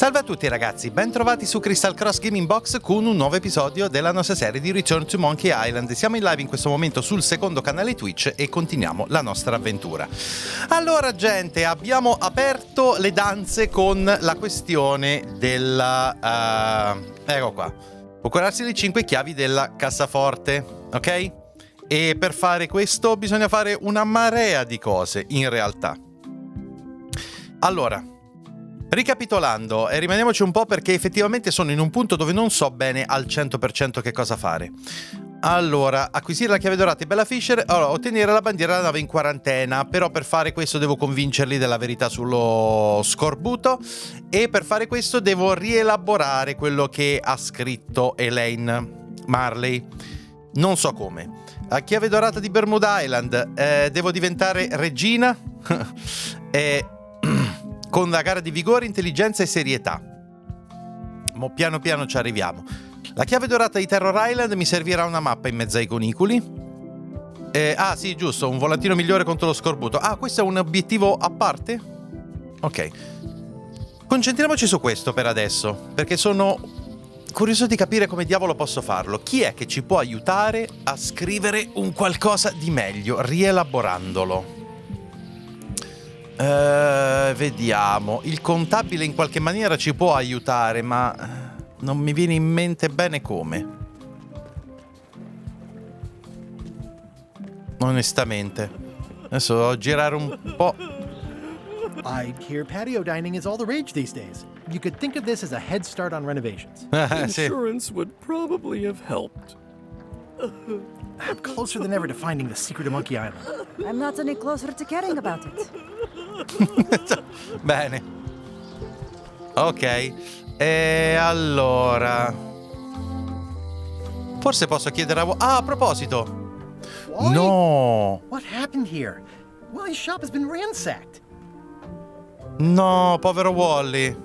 Salve a tutti ragazzi, ben trovati su Crystal Cross Gaming Box con un nuovo episodio della nostra serie di Return to Monkey Island. Siamo in live in questo momento sul secondo canale Twitch e continuiamo la nostra avventura. Allora gente, abbiamo aperto le danze con la questione della... ecco qua. Può curarsi le 5 chiavi della cassaforte, ok? E per fare questo bisogna fare una marea di cose, in realtà. Allora... ricapitolando, e rimaniamoci un po' perché effettivamente sono in un punto dove non so bene al 100% che cosa fare. Allora, acquisire la chiave dorata e Bella Fisher, allora, ottenere la bandiera della nave in quarantena, però per fare questo devo convincerli della verità sullo scorbuto e per fare questo devo rielaborare quello che ha scritto Elaine Marley. Non so come. La chiave dorata di Bermuda Island, devo diventare regina con la gara di vigore, intelligenza e serietà. Mo piano piano ci arriviamo. La chiave dorata di Terror Island mi servirà una mappa in mezzo ai coniculi. Ah sì, giusto, un volantino migliore contro lo scorbuto. Ah, questo è un obiettivo a parte? Ok. Concentriamoci su questo per adesso, perché sono curioso di capire come diavolo posso farlo. Chi è che ci può aiutare a scrivere un qualcosa di meglio, rielaborandolo? Vediamo. Il contabile in qualche maniera ci può aiutare, ma non mi viene in mente bene come. Onestamente. Adesso devo girare un po'. I hear patio dining is all the rage these days. You could think of this as a head start on renovations. Sì. Insurance would probably have helped. I'm closer than ever to finding the secret of Monkey Island. I'm not any closer to caring about it. Bene. Ok. E allora... forse posso chiedere a... Ah, a proposito! Wally? No! What happened here? Wally's shop has been ransacked. No, povero Wally.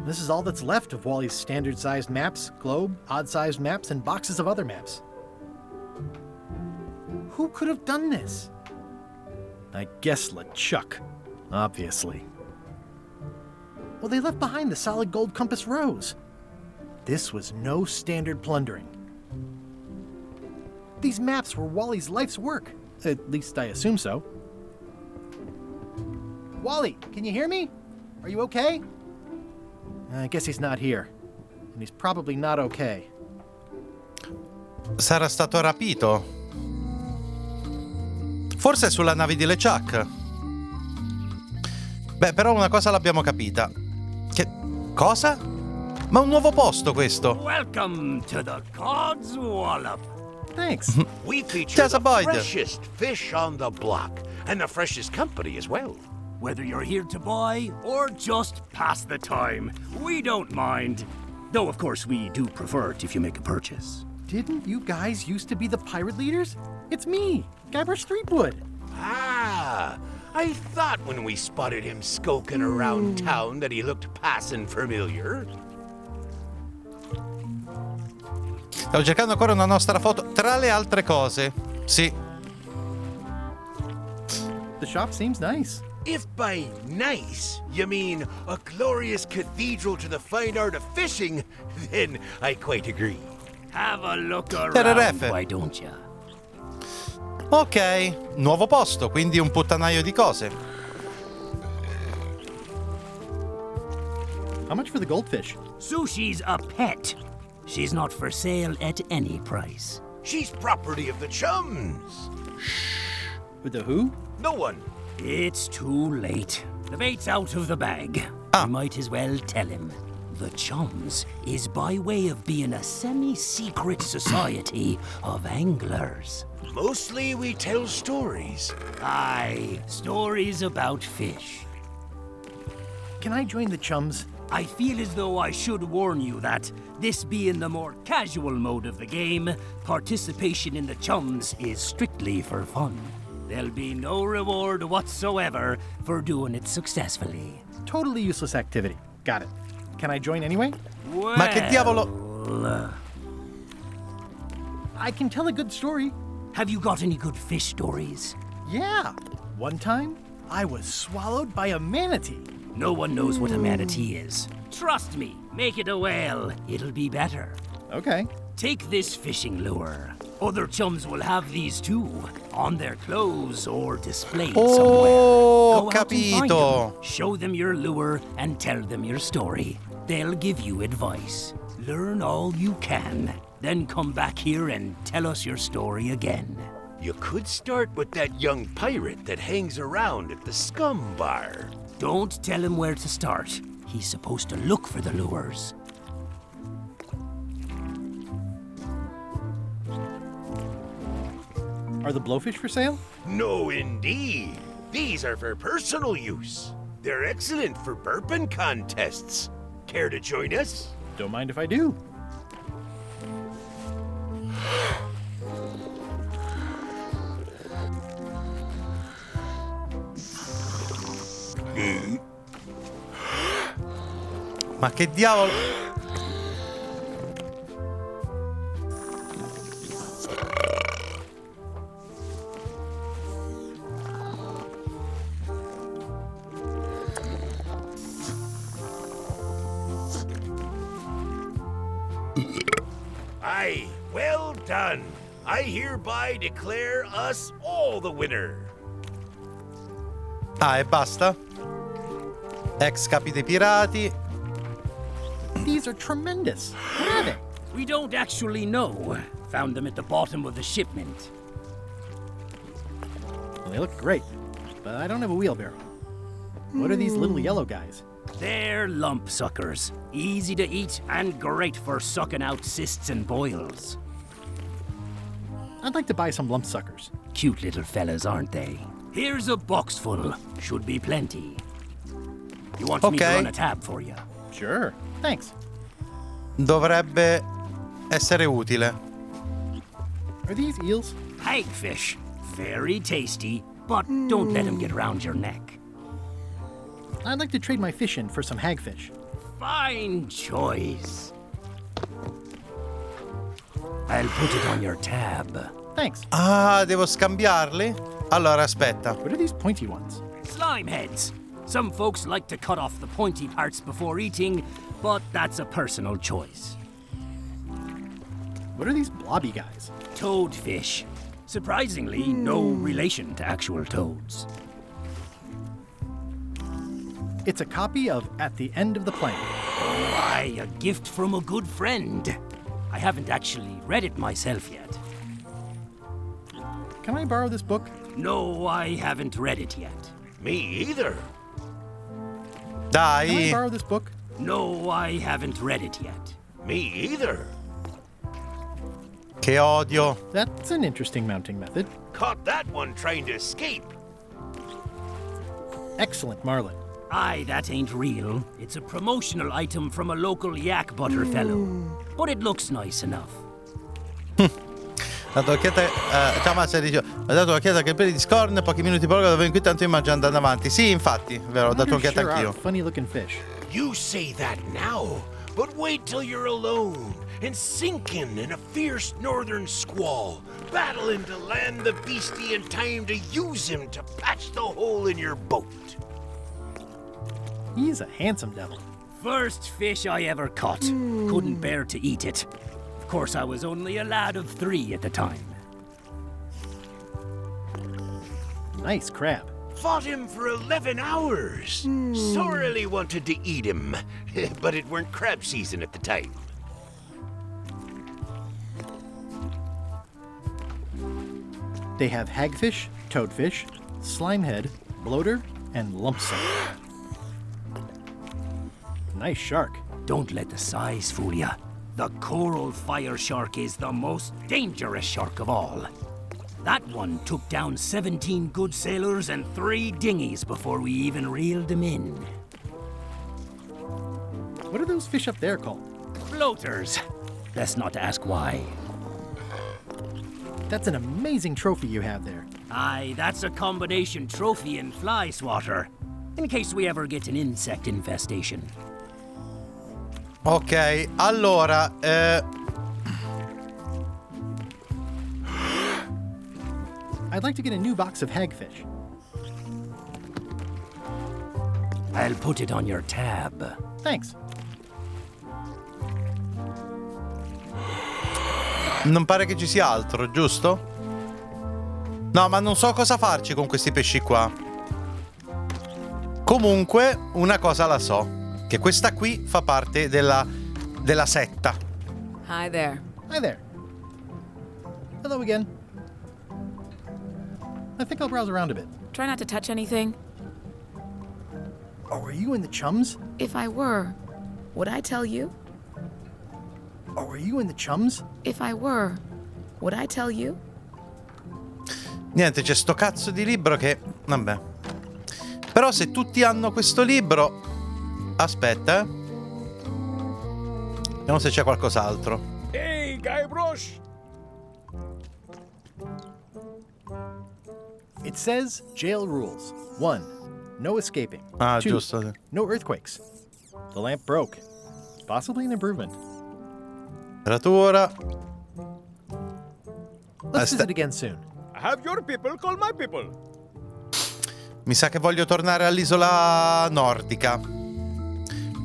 This is all that's left of Wally's standard-sized maps, globe, odd-sized maps, and boxes of other maps. Who could have done this? I guess LeChuck, obviously. Well, they left behind the solid gold compass rose. This was no standard plundering. These maps were Wally's life's work. At least I assume so. Wally, can you hear me? Are you okay? I guess he's not here. And he's probably not okay. Sarà stato rapito. Forse è sulla nave di LeChuck. Beh, però una cosa l'abbiamo capita. Che... cosa? Ma un nuovo posto questo. Welcome to the God's Wallop. Thanks. We feature Just a the bite. freshest fish on the block, and the freshest company as well. Whether you're here to buy or just pass the time, we don't mind. Though, of course, we do prefer it if you make a purchase. Didn't you guys used to be the pirate leaders? It's me, Guybrush Threepwood. Ah, I thought when we spotted him skulking around town that he looked passing familiar. Stavo cercando ancora una nostra foto, tra le altre cose. Sì. The shop seems nice. If by nice you mean a glorious cathedral to the fine art of fishing, then I quite agree. Have a look around, TRF. why don't ya? Ok, nuovo posto, quindi un puttanaio di cose. How much for the goldfish? Sushi's a pet. She's not for sale at any price. She's property of the chums. With the who? No one. It's too late. The bait's out of the bag. Ah. We might as well tell him. The Chums is by way of being a semi-secret society of anglers. Mostly we tell stories. Aye, stories about fish. Can I join the chums? I feel as though I should warn you that, this being the more casual mode of the game, participation in the Chums is strictly for fun. There'll be no reward whatsoever for doing it successfully. Totally useless activity. Got it. Can I join anyway? Ma che diavolo? I can tell a good story. Have you got any good fish stories? Yeah. One time, I was swallowed by a manatee. No one knows what a manatee is. Trust me, make it a whale. It'll be better. Okay. Take this fishing lure. Other chums will have these too, on their clothes or displayed somewhere. Oh, Go out and find capito. them. Show them your lure and tell them your story. They'll give you advice. Learn all you can, then come back here and tell us your story again. You could start with that young pirate that hangs around at the scum bar. Don't tell him where to start. He's supposed to look for the lures. Are the blowfish for sale? No, indeed. These are for personal use. They're excellent for burping contests. Care to join us? Don't mind if I do. Ma che diavolo? Aye, well done. I hereby declare us all the winner. Ah, e basta? Ex capi dei pirati. These are tremendous. What are they? We don't actually know. Found them at the bottom of the shipment. Well, they look great, but I don't have a wheelbarrow. What are these little yellow guys? They're lump suckers. Easy to eat and great for sucking out cysts and boils. I'd like to buy some lump suckers. Cute little fellas, aren't they? Here's a box full. Should be plenty. You want me to Okay. run a tab for you? Sure. Thanks. Dovrebbe essere utile. Are these eels? Hagfish. Very tasty, but don't let them get round your neck. I'd like to trade my fish in for some hagfish. Fine choice. I'll put it on your tab. Thanks. Ah, devo scambiarli? Allora, aspetta. What are these pointy ones? Slime heads. Some folks like to cut off the pointy parts before eating, but that's a personal choice. What are these blobby guys? Toadfish. Surprisingly, no relation to actual toads. It's a copy of At the End of the Planet. Why, a gift from a good friend. I haven't actually read it myself yet. Can I borrow this book? No, I haven't read it yet. Me either. Can I Dai. borrow this book? No, I haven't read it yet. Me either. Che odio. That's an interesting mounting method. Caught that one trying to escape. Excellent, Marlin. Aye, that ain't real. It's a promotional item from a local yak butter fellow. But it looks nice enough. Dato l'occhiata, ciao Mazza, dice, ho dato l'occhiata che per Discord, pochi minuti poco dove in qui tanto immagino andando avanti. Sì, infatti, vero, ho dato Otters un'occhiata sure are anch'io. funny looking fish. You say that now, but wait till you're alone and sinking in a fierce northern squall, battling to land the beastie in time to use him to patch the hole in your boat. He's a handsome devil. First fish I ever caught. Couldn't bear to eat it. Of course, I was only a lad of 3 at the time. Nice crab. Fought him for 11 hours. Sorely wanted to eat him, but it weren't crab season at the time. They have hagfish, toadfish, slimehead, bloater, and lumpsucker. Nice shark. Don't let the size fool ya. The coral fire shark is the most dangerous shark of all. That one took down 17 good sailors and 3 dinghies before we even reeled him in. What are those fish up there called? Floaters. Best not to ask why. That's an amazing trophy you have there. Aye, that's a combination trophy and fly swatter. In case we ever get an insect infestation. Ok, allora, I'd like to get a new box of hagfish. I'll put it on your tab. Thanks. Non pare che ci sia altro, giusto? No, ma non so cosa farci con questi pesci qua. Comunque, una cosa la so. Che questa qui fa parte della setta. Hi there. Hi there. Hello again. I think I'll browse around a bit. Try not to touch anything. Oh, are you in the chums? If I were, would I tell you? Oh, are you in the chums? If I were, would I tell you? Niente, c'è sto cazzo di libro che... Vabbè. Però se tutti hanno questo libro... Aspetta, Vediamo se c'è qualcos'altro. Hey, Guybrush! It says jail rules. 1. No escaping. Ah, 2. giusto. No earthquakes. The lamp broke. Possibly an improvement. Temperatura. Let's visit again soon. Have your people call my people. Mi sa che voglio tornare all'isola nordica.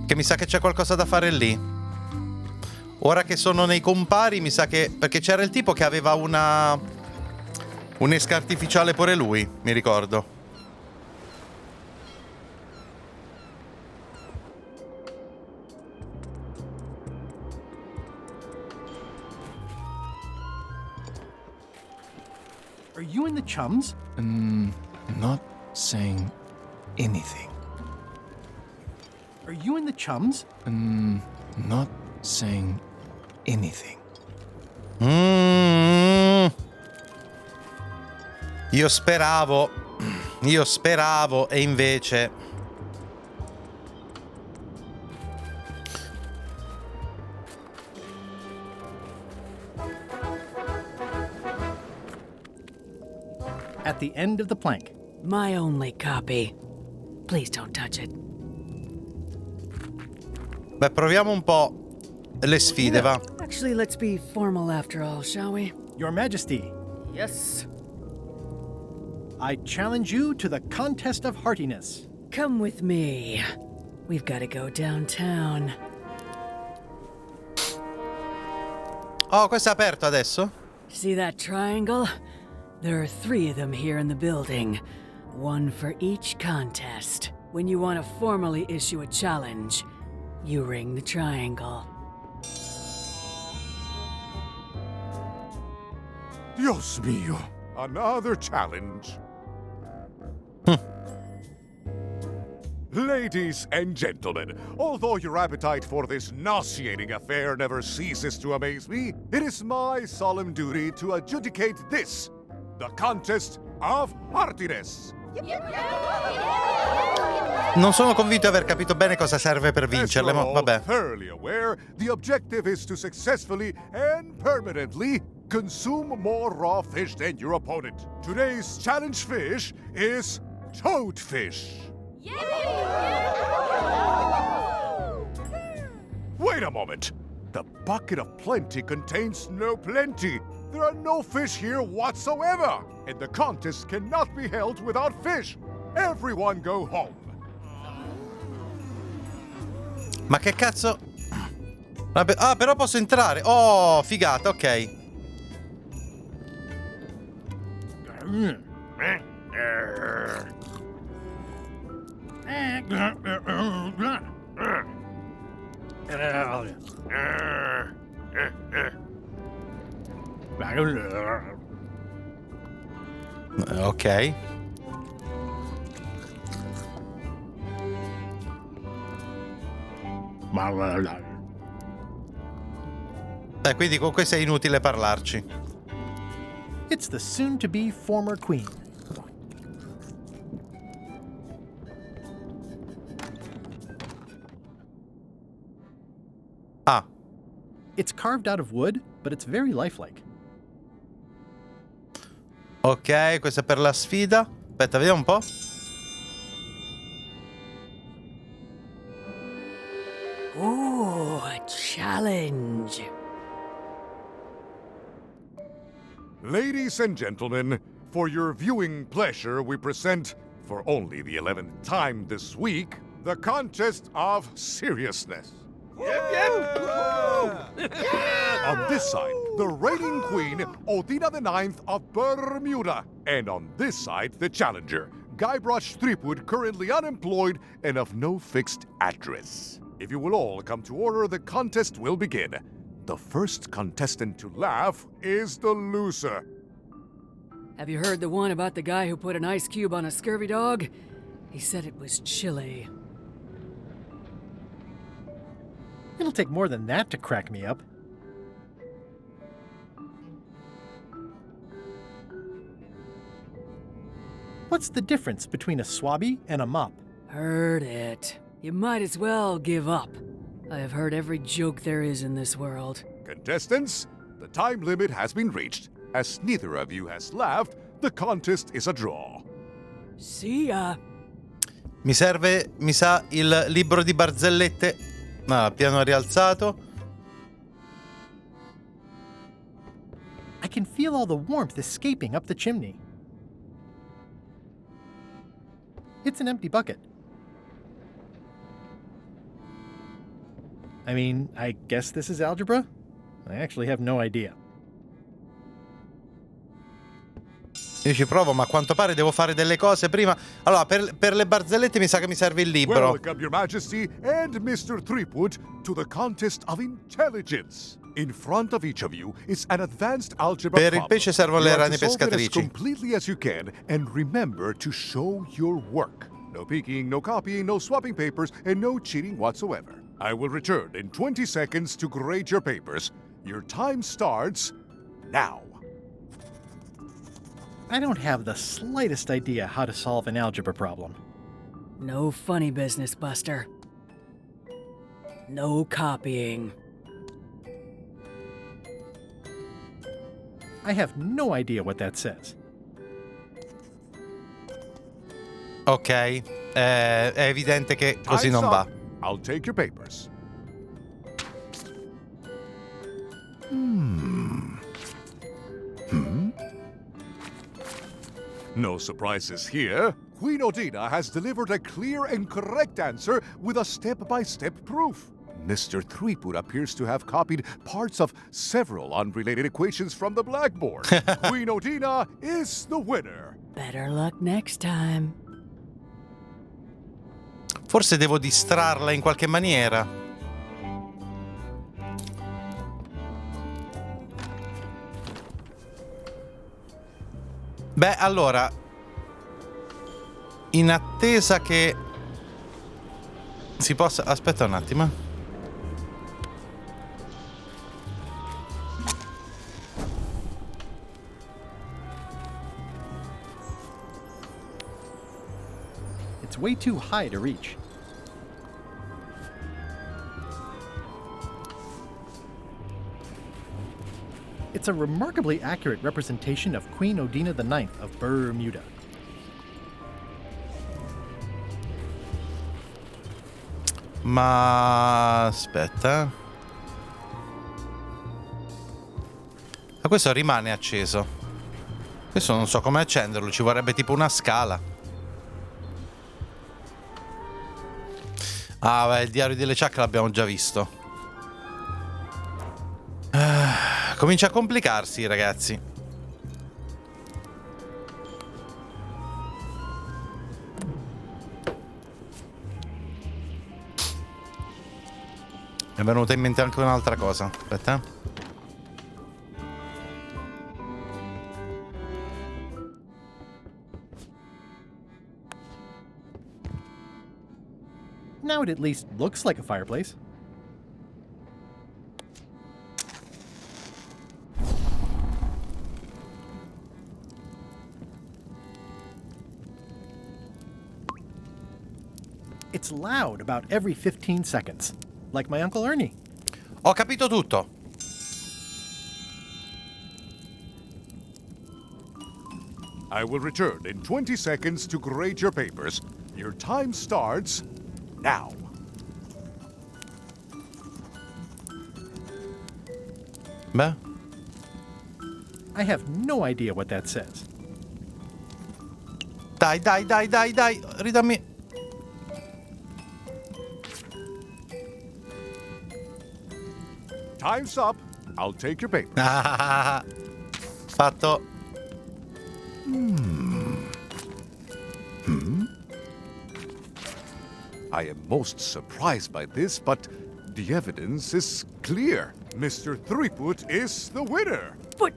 Che mi sa che c'è qualcosa da fare lì. Ora che sono nei compari, mi sa che... Perché c'era il tipo che aveva un'esca artificiale pure lui, mi ricordo. Are you in the chums? Not saying anything. Are you in the chums? Not saying anything. Io speravo e invece... At the end of the plank. My only copy. Please don't touch it. Beh, proviamo un po' le sfide, va. Actually, let's be formal after all, shall we? Your Majesty, Yes. I challenge you to the contest of heartiness. Come with me. We've got to go downtown. Oh, questo è aperto adesso? See that triangle? There are 3 of them here in the building. 1 for each contest. When you want to formally issue a challenge, you ring the triangle. Dios mio, another challenge. Ladies and gentlemen, although your appetite for this nauseating affair never ceases to amaze me, it is my solemn duty to adjudicate this, the contest of heartiness. Non sono convinto di aver capito bene cosa serve per vincerle, As ma you're all vabbè. thoroughly aware, the objective is to successfully and permanently consume more raw fish than your opponent. Today's challenge fish is toadfish. Wait a moment. The bucket of plenty contains no plenty. There are no fish here whatsoever, and the contest cannot be held without fish. Everyone go home. Ma che cazzo? Vabbè, ah, però posso entrare. Oh, figata, ok. Ok. Quindi con questo è inutile parlarci. It's the soon-to-be former queen. Ah, It's carved out of wood, but it's very lifelike. ok, questa è per la sfida. Aspetta, vediamo un po'. Ooh, a challenge. Ladies and gentlemen, for your viewing pleasure, we present, for only the 11th time this week, the contest of seriousness. On this side, the reigning queen, Odina IX of Bermuda. And on this side, the challenger, Guybrush Threepwood, currently unemployed and of no fixed address. If you will all come to order, the contest will begin. The first contestant to laugh is the loser. Have you heard the one about the guy who put an ice cube on a scurvy dog? He said it was chilly. It'll take more than that to crack me up. What's the difference between a swabby and a mop? Heard it. You might as well give up. I have heard every joke there is in this world. Contestants, the time limit has been reached. As neither of you has laughed, the contest is a draw. See ya. Mi serve, mi sa, il libro di barzellette. No, piano rialzato. I can feel all the warmth escaping up the chimney. It's an empty bucket. I mean, I guess this is algebra? I actually have no idea. Io ci provo, ma a quanto pare devo fare delle cose prima. Allora, per le barzellette mi sa che mi serve il libro. Welcome, Your Majesty and Mr. Threepwood, to the contest of intelligence. In front of each of you is an advanced algebra Per problem. il pesce servono le You are rane to solve it as pescatrici. completely as you can, and remember to show your work. No peeking, no copying, no swapping papers, and no cheating whatsoever. I will return in 20 seconds to grade your papers. Your time starts now. I don't have the slightest idea how to solve an algebra problem. No funny business, Buster. No copying. I have no idea what that says. Ok, è evidente che così Time's non va. up. I'll take your papers. No surprises here. Queen Odina has delivered a clear and correct answer with a step-by-step proof. Mr. Threepwood appears to have copied parts of several unrelated equations from the blackboard. Queen Odina is the winner. Better luck next time. Forse devo distrarla in qualche maniera. Beh, allora, in attesa che si possa... Aspetta un attimo. It's way too high to reach. It's a remarkably accurate representation of Queen Odina IX of Bermuda. Ma... aspetta. Ma questo rimane acceso. Questo non so come accenderlo, ci vorrebbe tipo una scala. Ah, beh, il diario di LeChuck l'abbiamo già visto. Comincia a complicarsi, ragazzi. Mi è venuta in mente anche un'altra cosa. Aspetta. Now it at least looks like a fireplace. It's loud about every 15 seconds, like my Uncle Ernie. Ho capito tutto. I will return in 20 seconds to grade your papers. Your time starts now. Beh, I have no idea what that says. dai, ridammi. time's up. I'll take your paper. Fatto. I am most surprised by this, but the evidence is clear. Mr. Threepwood is the winner. But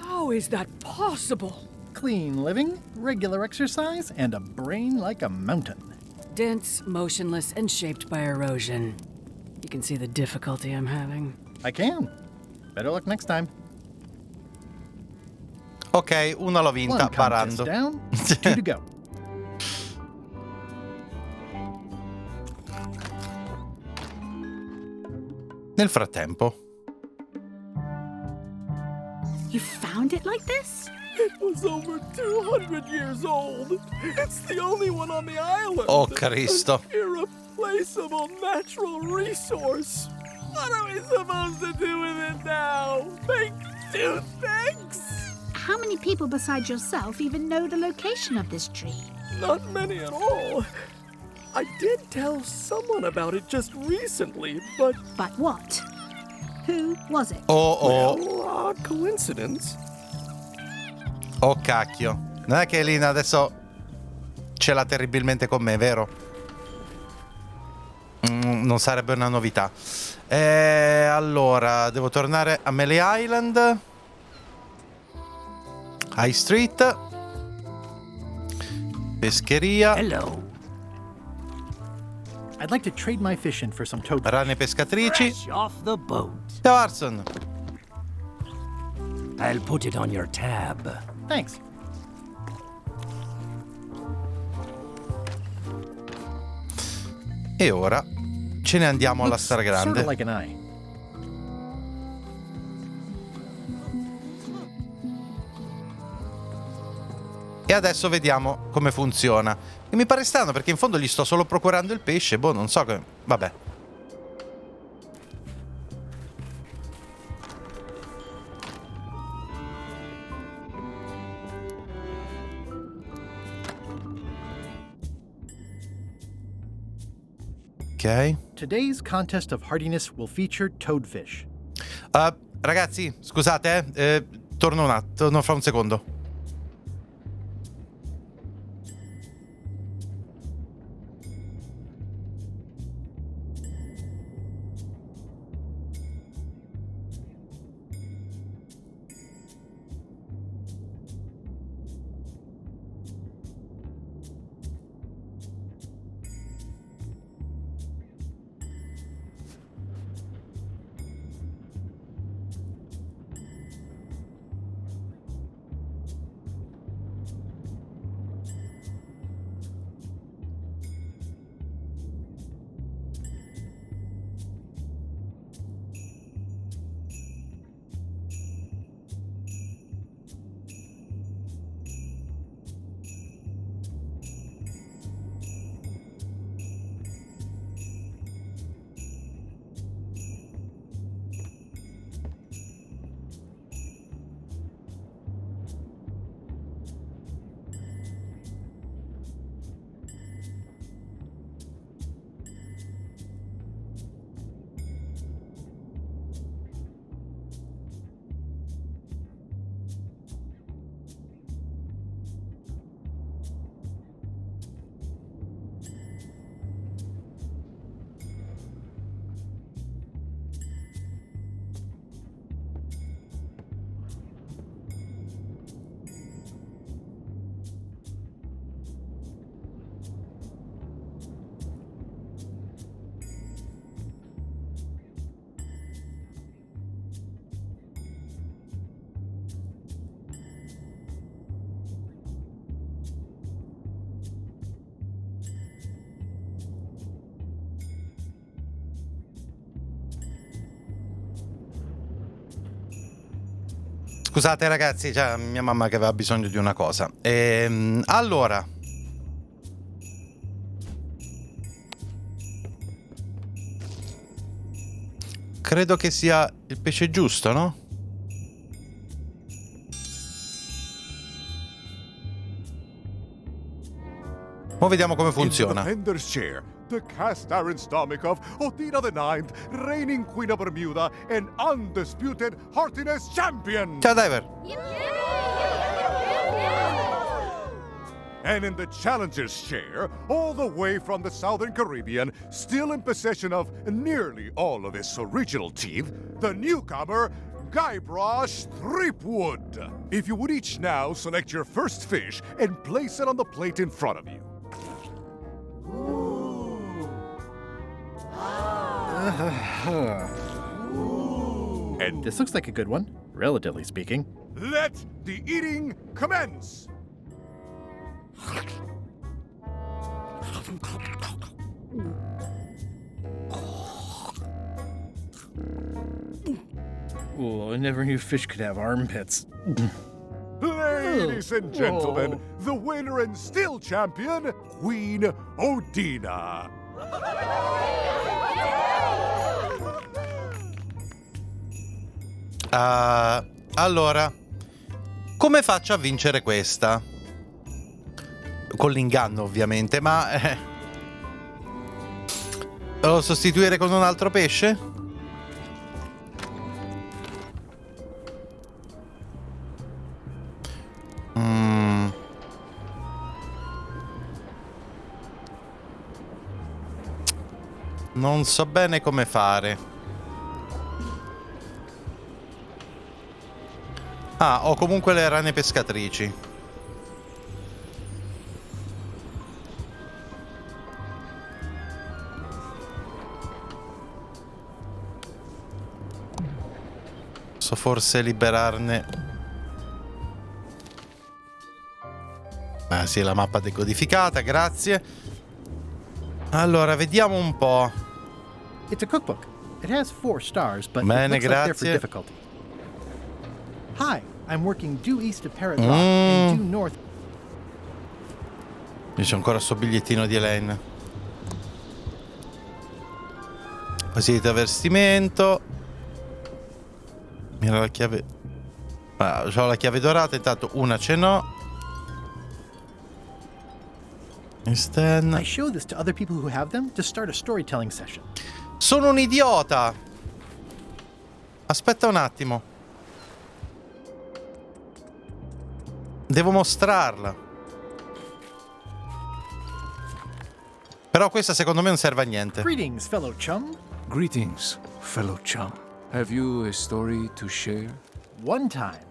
how is that possible? Clean living, regular exercise, and a brain like a mountain. Dense, motionless, and shaped by erosion. You can see the difficulty I'm having. I can. Better luck next time. Ok, una l'ho vinta, One contest barando. down, 2 to go. Nel frattempo. You found it like this? It was over 200 years old. It's the only one on the island. Oh, Cristo. An irreplaceable natural resource. What are we supposed to do with it now? Make toothpicks? How many people besides yourself even know the location of this tree? Not many at all. I did tell someone about it just recently, but... But what? Who was it? Oh, Well, odd coincidence. oh cacchio. Non è che Elina adesso ce l'ha terribilmente con me, vero? Non sarebbe una novità. Allora, devo tornare a Melee Island. High Street. Pescheria. Hello. I'd like to trade my fish in for some toad. Rane pescatrici. Fresh off the boat. Ciao Arson. I'll put it on your tab. Thanks. E ora ce ne andiamo alla Looks stragrande. Sort of like an eye. E adesso vediamo come funziona. E mi pare strano perché in fondo gli sto solo procurando il pesce. Boh, non so come... Vabbè. Ok. Today's contest of hardiness will feature toadfish. Ragazzi, scusate, torno un attimo, torno fra un secondo. Scusate ragazzi, c'è mia mamma che aveva bisogno di una cosa. Allora, credo che sia il pesce giusto, no? Mo vediamo come In the funziona. defender's chair, the cast iron stomach of Othina the Ninth, reigning Queen of Bermuda and undisputed Heartiness Champion. Ciao Diver. And in the challenger's chair, all the way from the Southern Caribbean, still in possession of nearly all of his original teeth, the newcomer, Guybrush Threepwood. If you would each now select your first fish and place it on the plate in front of you. And This looks like a good one, relatively speaking. let the eating commence! Oh, I never knew fish could have armpits. Ladies and gentlemen, Whoa. the winner and still champion, Queen Othina. Allora, come faccio a vincere questa? Con l'inganno, ovviamente, ma... Devo sostituire con un altro pesce? Non so bene come fare. Ah, ho comunque le rane pescatrici. Posso forse liberarne. Ah sì, la mappa decodificata, grazie. Allora, vediamo un po'. It's a cookbook. It has 4 stars, but Bene, it looks like they're for grazie. difficulty. Hi, I'm working due east of Parrot Rock and due north. Io c'ho ancora sto bigliettino di Elaine. Facilita vestimento. Mira la chiave. Ah, c'ho la chiave dorata, intanto una ce n'ho. I Stan. show this to other people who have them to start a storytelling session. Sono un idiota. Aspetta un attimo. Devo mostrarla. Però questa secondo me non serve a niente. Greetings, fellow chum. Greetings, fellow chum. Have you a story to share? One time,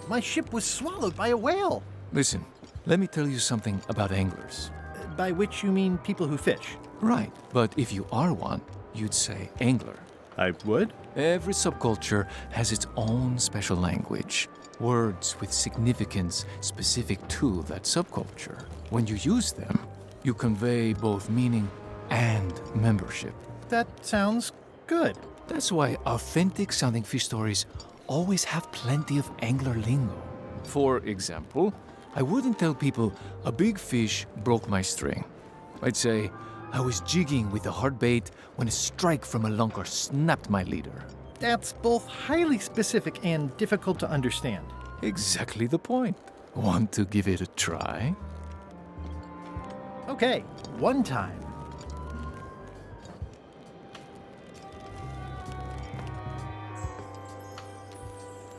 my ship was swallowed by a whale. Listen, let me tell you something about anglers. By which you mean people who fish. Right, but if you are one, you'd say angler. I would? Every subculture has its own special language, words with significance specific to that subculture. When you use them, you convey both meaning and membership. That sounds good. That's why authentic sounding fish stories always have plenty of angler lingo. For example, I wouldn't tell people a big fish broke my string. I'd say I was jigging with a hard bait when a strike from a lunker snapped my leader. That's both highly specific and difficult to understand. Exactly the point. Want to give it a try? Okay, one time.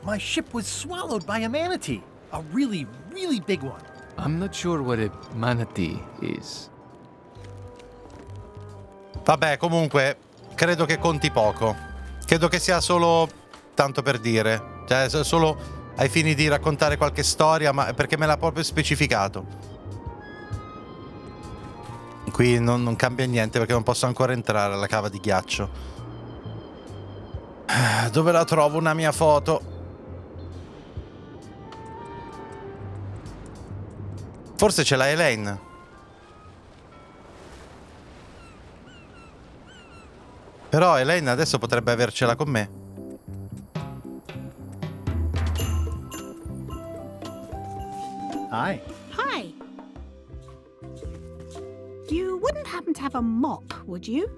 My ship was swallowed by a manatee. A really, really big one. I'm not sure what a manatee is. Vabbè, comunque, credo che conti poco. Credo che sia solo tanto per dire. Cioè, solo ai fini di raccontare qualche storia, ma perché me l'ha proprio specificato. Qui non cambia niente perché non posso ancora entrare alla cava di ghiaccio. Dove la trovo una mia foto? Forse ce l'ha Elaine. Però Elaine adesso potrebbe avercela con me. Hi. Hi. You wouldn't happen to have a mop, would you?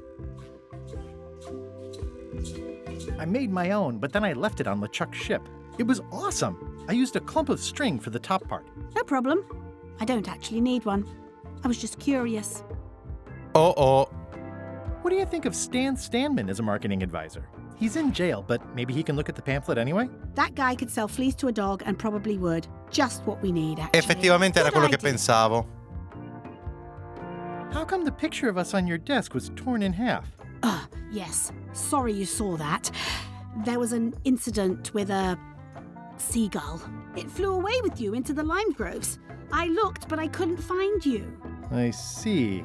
I made my own, but then I left it on LeChuck's ship. It was awesome. I used a clump of string for the top part. No problem. I don't actually need one. I was just curious. Oh. What do you think of Stan Stanman as a marketing advisor? He's in jail, but maybe he can look at the pamphlet anyway? That guy could sell fleece to a dog and probably would. Just what we need, actually. Effettivamente era Good quello che idea. pensavo. How come the picture of us on your desk was torn in half? Yes. Sorry you saw that. There was an incident with a seagull. It flew away with you into the lime groves. I looked, but I couldn't find you. I see.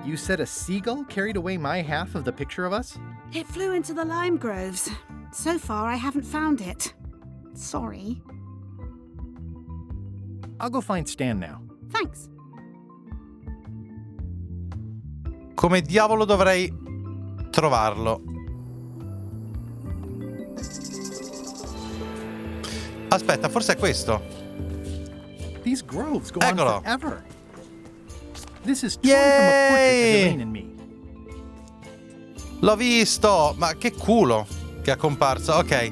You said a seagull carried away my half of the picture of us? It flew into the lime groves. So far, I haven't found it. Sorry. I'll go find Stan now. Thanks. Come diavolo dovrei trovarlo? Aspetta, forse è questo. These groves go Eccolo. on forever. This is torn from a portrait of Yay! Elaine and me. L'ho visto! Ma che culo che è comparso. Ok.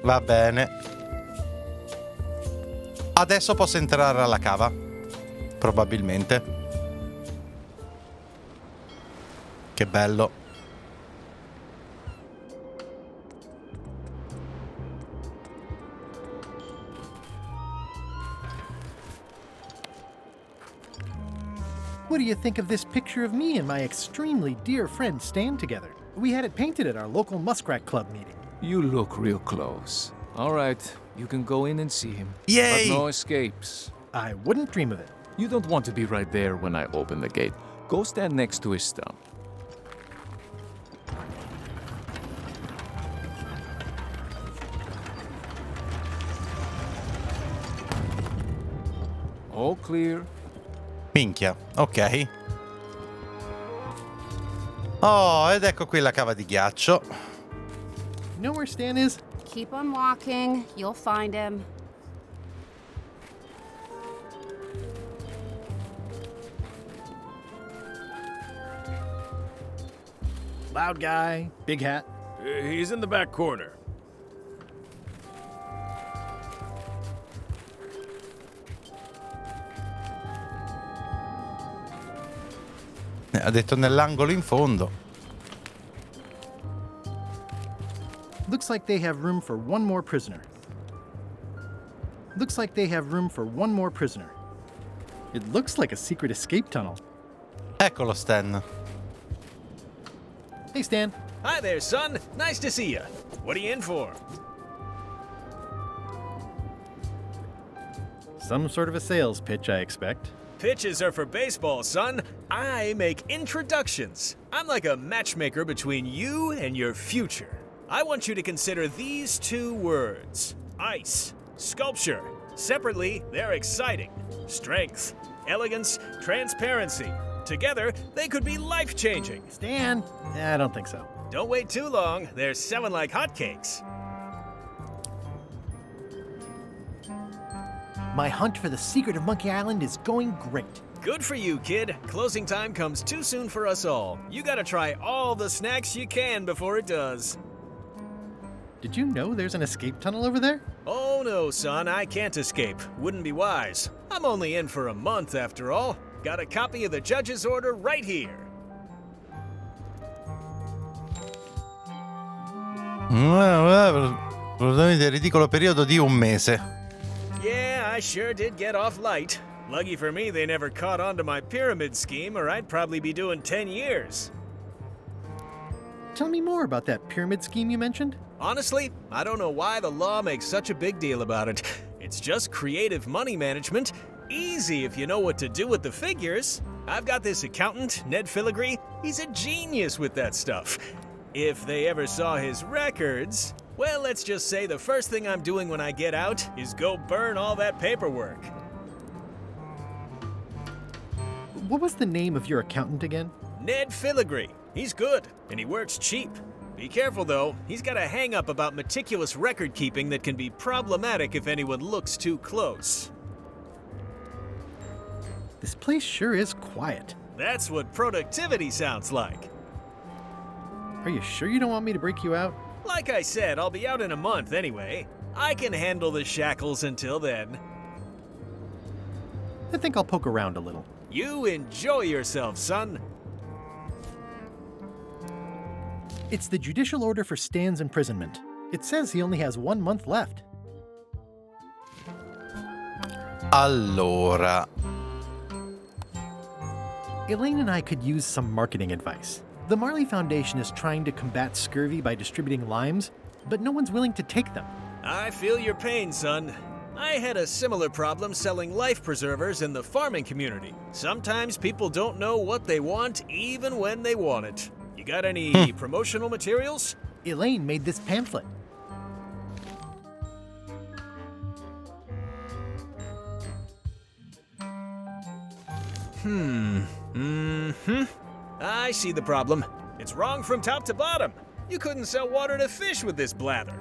Va bene. Adesso posso entrare alla cava. Probabilmente. Che bello. What do you think of this picture of me and my extremely dear friend Stan together? We had it painted at our local Muskrat Club meeting. You look real close. All right, you can go in and see him. Yay! But no escapes. I wouldn't dream of it. You don't want to be right there when I open the gate. Go stand next to his stump. All clear. Minchia, ok. Oh, ed ecco qui la cava di ghiaccio. You know where Stan is? Keep on walking. You'll find him. Loud guy, big hat. He's in the back corner. Ha detto nell'angolo in fondo. Looks like they have room for one more prisoner. Looks like they have room for one more prisoner. It looks like a secret escape tunnel. Eccolo Stan. Hey, Stan. Hi there, son. Nice to see you. What are you in for? Some sort of a sales pitch, I expect. Pitches are for baseball, son. I make introductions. I'm like a matchmaker between you and your future. I want you to consider these two words: ice, sculpture. Separately, they're exciting. Strength, elegance, transparency. Together, they could be life-changing. Stan? I don't think so. Don't wait too long. They're selling like hotcakes. My hunt for the secret of Monkey Island is going great. Good for you, kid. Closing time comes too soon for us all. You gotta try all the snacks you can before it does. Did you know there's an escape tunnel over there? Oh no, son, I can't escape. Wouldn't be wise. I'm only in for a month after all. Got a copy of the judge's order right here. Assolutamente ridicolo periodo di un mese. Yeah, I sure did get off light. Lucky for me, they never caught on to my pyramid scheme, or I'd probably be doing 10 years. Tell me more about that pyramid scheme you mentioned. Honestly, I don't know why the law makes such a big deal about it. It's just creative money management. Easy if you know what to do with the figures. I've got this accountant, Ned Filigree. He's a genius with that stuff. If they ever saw his records, well, let's just say the first thing I'm doing when I get out is go burn all that paperwork. What was the name of your accountant again? Ned Filigree. He's good, and he works cheap. Be careful, though. He's got a hang-up about meticulous record-keeping that can be problematic if anyone looks too close. This place sure is quiet. That's what productivity sounds like. Are you sure you don't want me to break you out? Like I said, I'll be out in a month anyway. I can handle the shackles until then. I think I'll poke around a little. You enjoy yourself, son. It's the judicial order for Stan's imprisonment. It says he only has 1 month left. Allora, Elaine and I could use some marketing advice. The Marley Foundation is trying to combat scurvy by distributing limes, but no one's willing to take them. I feel your pain, son. I had a similar problem selling life preservers in the farming community. Sometimes people don't know what they want even when they want it. You got any promotional materials? Elaine made this pamphlet. I see the problem. It's wrong from top to bottom. You couldn't sell water to fish with this blather.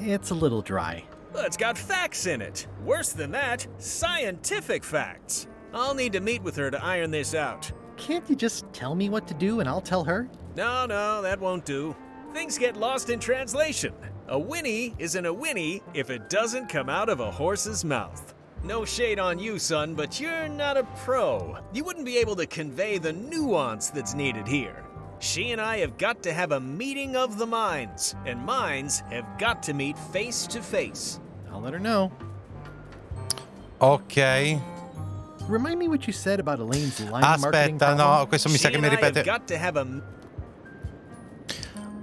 It's a little dry. Well, it's got facts in it. Worse than that, scientific facts. I'll need to meet with her to iron this out. Can't you just tell me what to do and I'll tell her? No, that won't do. Things get lost in translation. A whinny isn't a whinny if it doesn't come out of a horse's mouth. No shade on you, son, but you're not a pro. You wouldn't be able to convey the nuance that's needed here. She and I have got to have a meeting of the minds, and minds have got to meet face to face. I'll let her know. ok. Remind me what you said about Elaine's line marketing Aspetta, problem? no, questo mi sa She che mi and I have ripete. got to have a...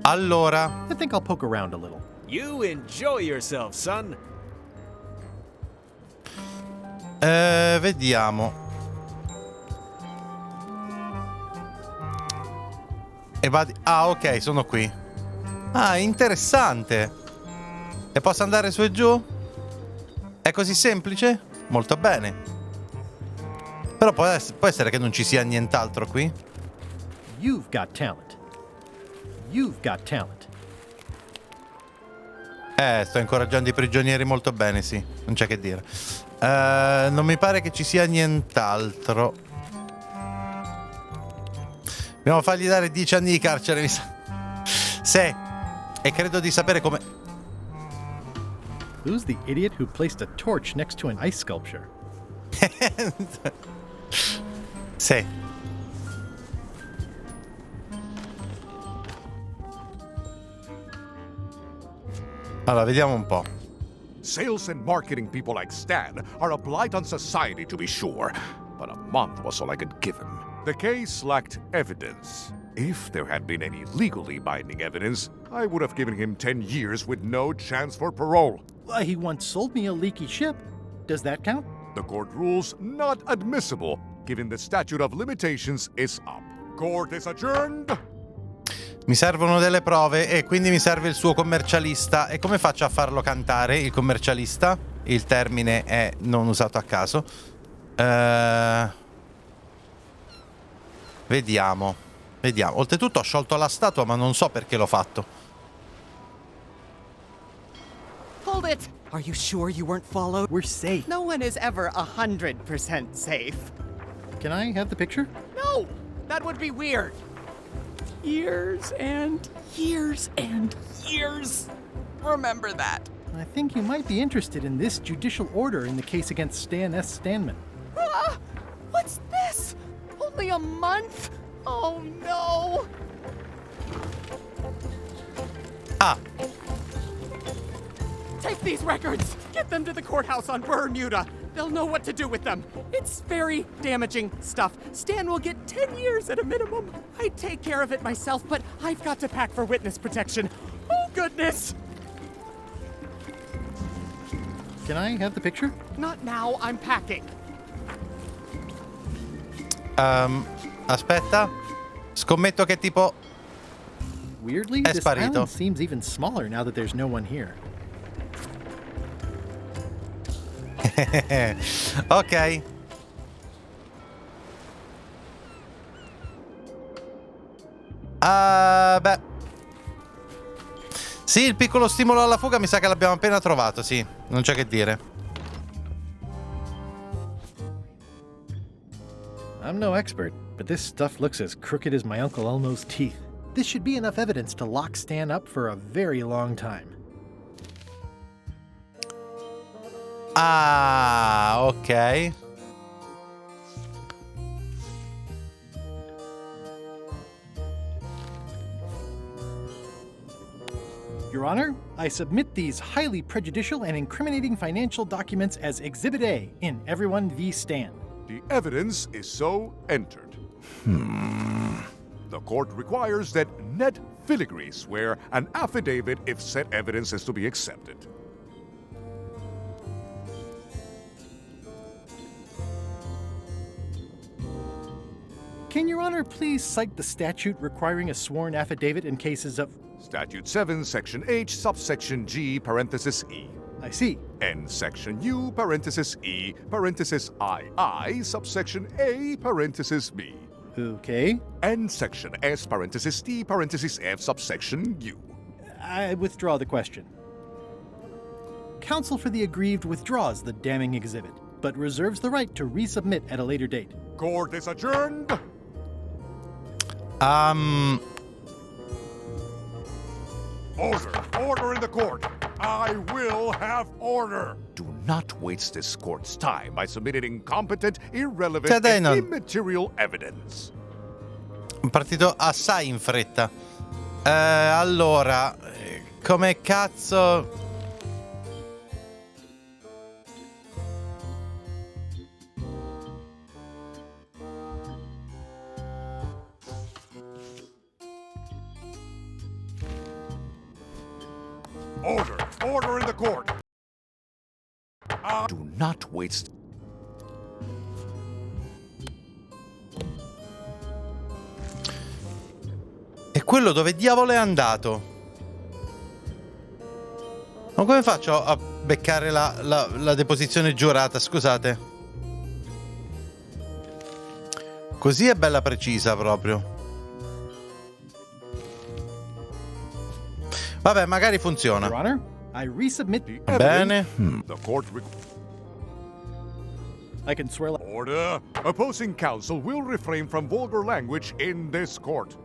Allora, I think I'll poke around a little. You enjoy yourself, son. vediamo. Ah, ok, sono qui. Ah, interessante. E posso andare su e giù? È così semplice? Molto bene. Però può essere che non ci sia nient'altro qui? You've got talent. You've got talent. Sto incoraggiando i prigionieri molto bene, sì. Non c'è che dire. Non mi pare che ci sia nient'altro. Dobbiamo fargli dare 10 anni di carcere, mi sa. Sì. E credo di sapere come... Who's the idiot who placed a torch next to an ice sculpture? Sì. Allora, vediamo un po'. Sales and marketing people like Stan are a blight on society, to be sure, but a month was all I could give him. The case lacked evidence. If there had been any legally binding evidence, I would have given him 10 years with no chance for parole. He once sold me a leaky ship. Does that count? The court rules not admissible, given the statute of limitations is up. Court is adjourned. Mi servono delle prove e quindi mi serve il suo commercialista. E come faccio a farlo cantare, il commercialista? Il termine è non usato a caso. Vediamo. Oltretutto ho sciolto la statua, ma non so perché l'ho fatto. Hold it! Are you sure you weren't followed? We're safe. No one is ever 100% safe. Can I have the picture? No! That would be weird. Years and years and years. Remember that. I think you might be interested in this judicial order in the case against Stan S. Stanman. Ah! What's this? Only a month? Oh no! Ah! Take these records! Get them to the courthouse on Bermuda! They'll know what to do with them. It's very damaging stuff. Stan will get 10 years at a minimum. I'd take care of it myself, but I've got to pack for witness protection. Oh, goodness! Can I have the picture? Not now, I'm packing. Aspetta. Scommetto che tipo... Weirdly, È this sparito. island seems even smaller now that there's no one here. Ok. Beh. Sì, il piccolo stimolo alla fuga mi sa che l'abbiamo appena trovato, sì. Non c'è che dire. I'm no expert, but this stuff looks as crooked as my Uncle Elmo's teeth. This should be enough evidence to lock Stan up for a very long time. Ah, ok. Your Honor, I submit these highly prejudicial and incriminating financial documents as Exhibit A in Everyone v. Stan. The evidence is so entered. The court requires that Ned Filigree swear an affidavit if said evidence is to be accepted. Can Your Honor please cite the statute requiring a sworn affidavit in cases of... Statute 7, Section H, subsection G, parenthesis E. I see. And Section U, parenthesis E, parenthesis II, subsection A, parenthesis B. Okay. And Section S, parenthesis T, parenthesis F, subsection U. I withdraw the question. Counsel for the aggrieved withdraws the damning exhibit, but reserves the right to resubmit at a later date. Court is adjourned. Order in the court. I will have order. Do not waste this court's time by submitting incompetent, irrelevant, and immaterial evidence. Un partito assai in fretta. Allora, come cazzo... Order in the court. Do not waste. E quello dove diavolo è andato? Ma come faccio a beccare la deposizione giurata, scusate? Così è bella precisa proprio. Vabbè, magari funziona. Your Honor, I resubmit the Bene. The court I can swear... Order. Opposing counsel will refrain from vulgar language in this court.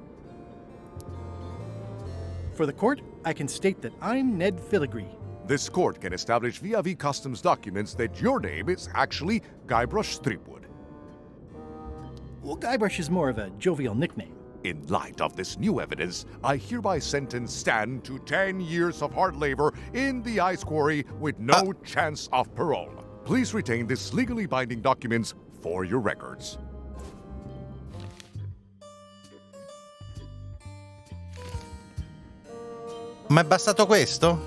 For the court, I can state that I'm Ned Filigree. This court can establish via customs documents that your name is actually Guybrush Threepwood. Well, Guybrush is more of a jovial nickname. In light of this new evidence, I hereby sentence Stan to 10 years of hard labor in the ice quarry with no chance of parole. Please retain these legally binding documents for your records. Ma è bastato questo?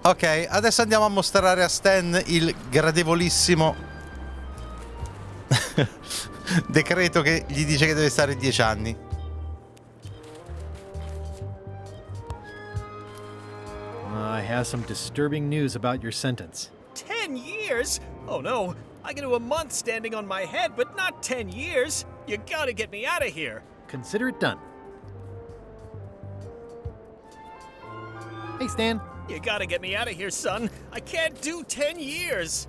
Ok, adesso andiamo a mostrare a Stan il gradevolissimo decreto che gli dice che deve stare 10 anni. I have some disturbing news about your sentence. 10 years? Oh no, I can do a month standing on my head, but not 10 years. You gotta get me out of here. Consider it done. Hey, Stan. You gotta get me out of here, son. I can't do 10 years.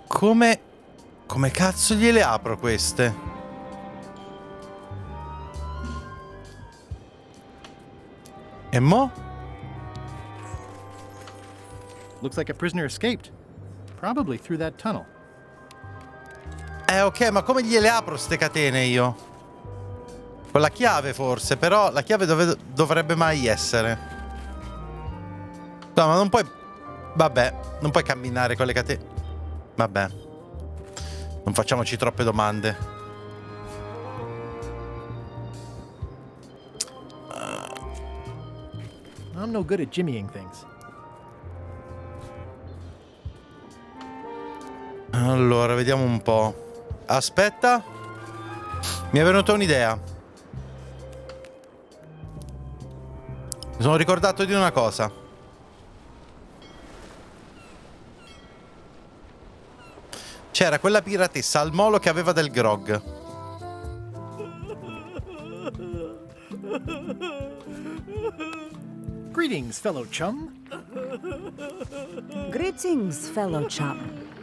Come cazzo gliele apro queste? E mo? Looks like a prisoner escaped. Probably through that tunnel. Ok, ma come gliele apro ste catene io? Con la chiave forse, però la chiave dove dovrebbe mai essere? No, ma non puoi... Vabbè, non puoi camminare con le catene... Vabbè. Non facciamoci troppe domande. I'm no good at jimmying things. Allora, vediamo un po'. Aspetta. Mi è venuta un'idea. Mi sono ricordato di una cosa. C'era quella piratessa al molo che aveva del grog. Greetings, fellow chum. Greetings, fellow chum.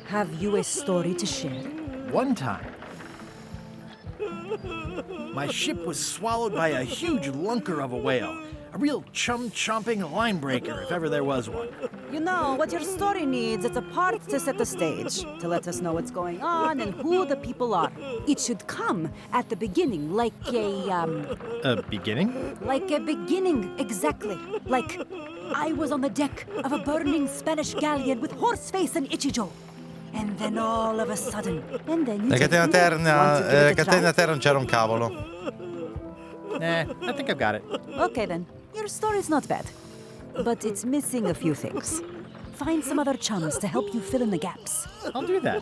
Have you a story to share? One time, my ship was swallowed by a huge lunker of a whale. A real chum-chomping line breaker, if ever there was one. You know, what your story needs is a part to set the stage, to let us know what's going on and who the people are. It should come at the beginning, like A beginning? Like a beginning, exactly. Like, I was on the deck of a burning Spanish galleon with Horseface and Ichijo. And then all of a sudden, and then you La catena terra non c'era un cavolo. Nah, I think I've got it. Okay then, your story's not bad. But it's missing a few things. Find some other chums to help you fill in the gaps. I'll do that.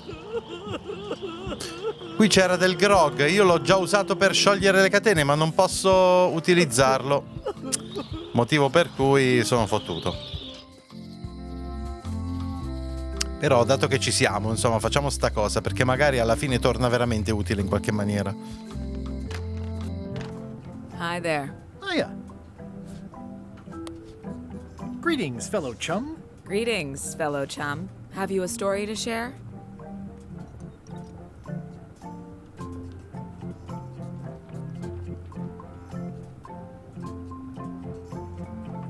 Qui c'era del grog, io l'ho già usato per sciogliere le catene, ma non posso utilizzarlo. Motivo per cui sono fottuto. Però dato che ci siamo, insomma, facciamo sta cosa, perché magari alla fine torna veramente utile in qualche maniera. Hi there. Hiya. Greetings, fellow chum. Greetings, fellow chum. Have you a story to share?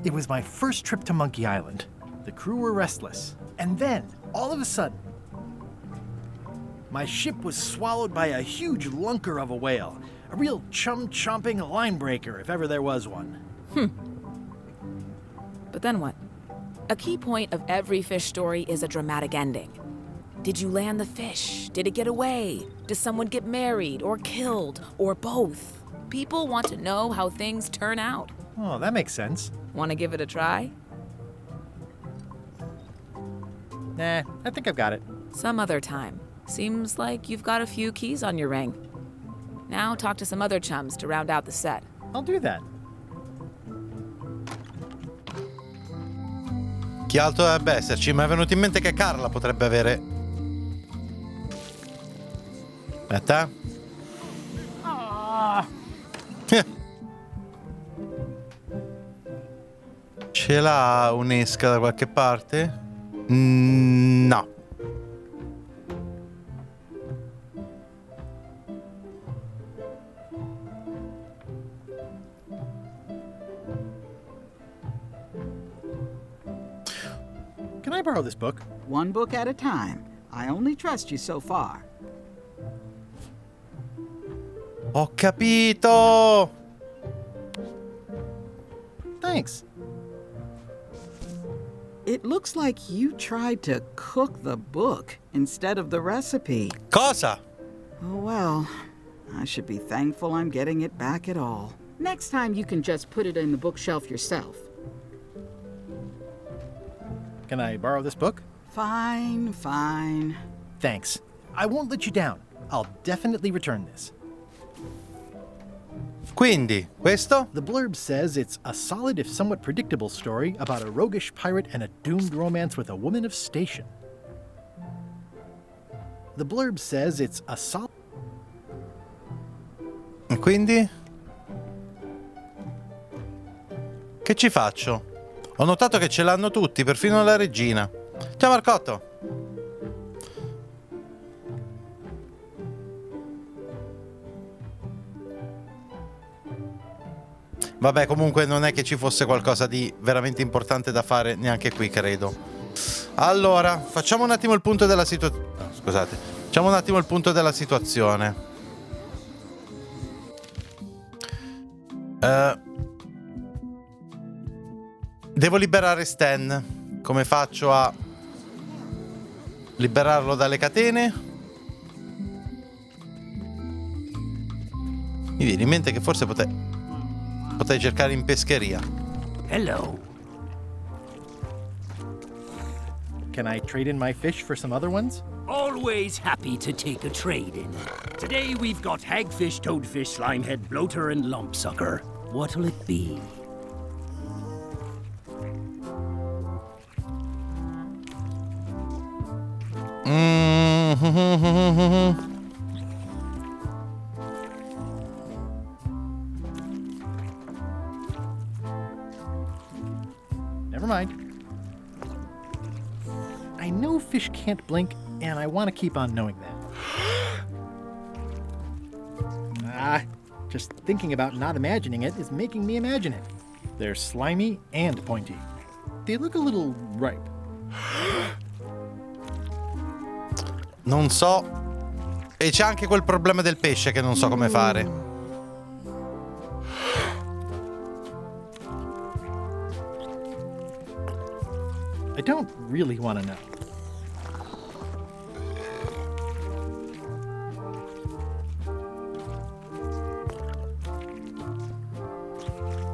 It was my first trip to Monkey Island. The crew were restless. And then, all of a sudden, my ship was swallowed by a huge lunker of a whale. A real chum-chomping line breaker, if ever there was one. But then what? A key point of every fish story is a dramatic ending. Did you land the fish? Did it get away? Does someone get married or killed or both? People want to know how things turn out. Oh, that makes sense. Want to give it a try? Nah, I think I've got it. Some other time. Seems like you've got a few keys on your ring. Now talk to some other chums to round out the set. I'll do that. Chi altro dovrebbe esserci? Mi è venuto in mente che Carla potrebbe avere. Aspetta. Ce l'ha un'esca da qualche parte? No. Can I borrow this book? One book at a time. I only trust you so far. Ho capito! Thanks. It looks like you tried to cook the book instead of the recipe. Cosa? Oh well, I should be thankful I'm getting it back at all. Next time you can just put it in the bookshelf yourself. Can I borrow this book? Fine, fine. Thanks. I won't let you down. I'll definitely return this. Quindi, questo? The blurb says it's a solid if somewhat predictable story about a roguish pirate and a doomed romance with a woman of station. The blurb says it's a solid... E quindi? Che ci faccio? Ho notato che ce l'hanno tutti, perfino la regina. Ciao Marcotto! Vabbè, comunque non è che ci fosse qualcosa di veramente importante da fare neanche qui, credo. Allora, facciamo un attimo il punto della situazione. No, scusate. Facciamo un attimo il punto della situazione. Devo liberare Stan. Come faccio a liberarlo dalle catene? Mi viene in mente che forse potrei cercare in pescheria. Hello. Can I trade in my fish for some other ones? Always happy to take a trade-in. Today we've got hagfish, toadfish, slimehead, bloater, and lumpsucker. What'll it be? Never mind. fish can't blink, and I want to keep on knowing that. Just thinking about not imagining it is making me imagine it. They're slimy and pointy. They look a little ripe. Non so. E c'è anche quel problema del pesce che non so come fare. I don't really want to know.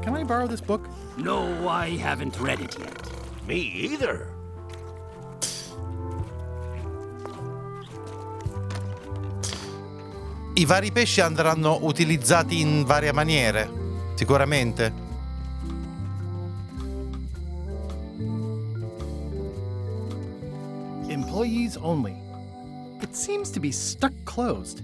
Can I borrow this book? No, I haven't read it yet. Me either. I vari pesci andranno utilizzati in varie maniere, sicuramente. Employees only. It seems to be stuck closed.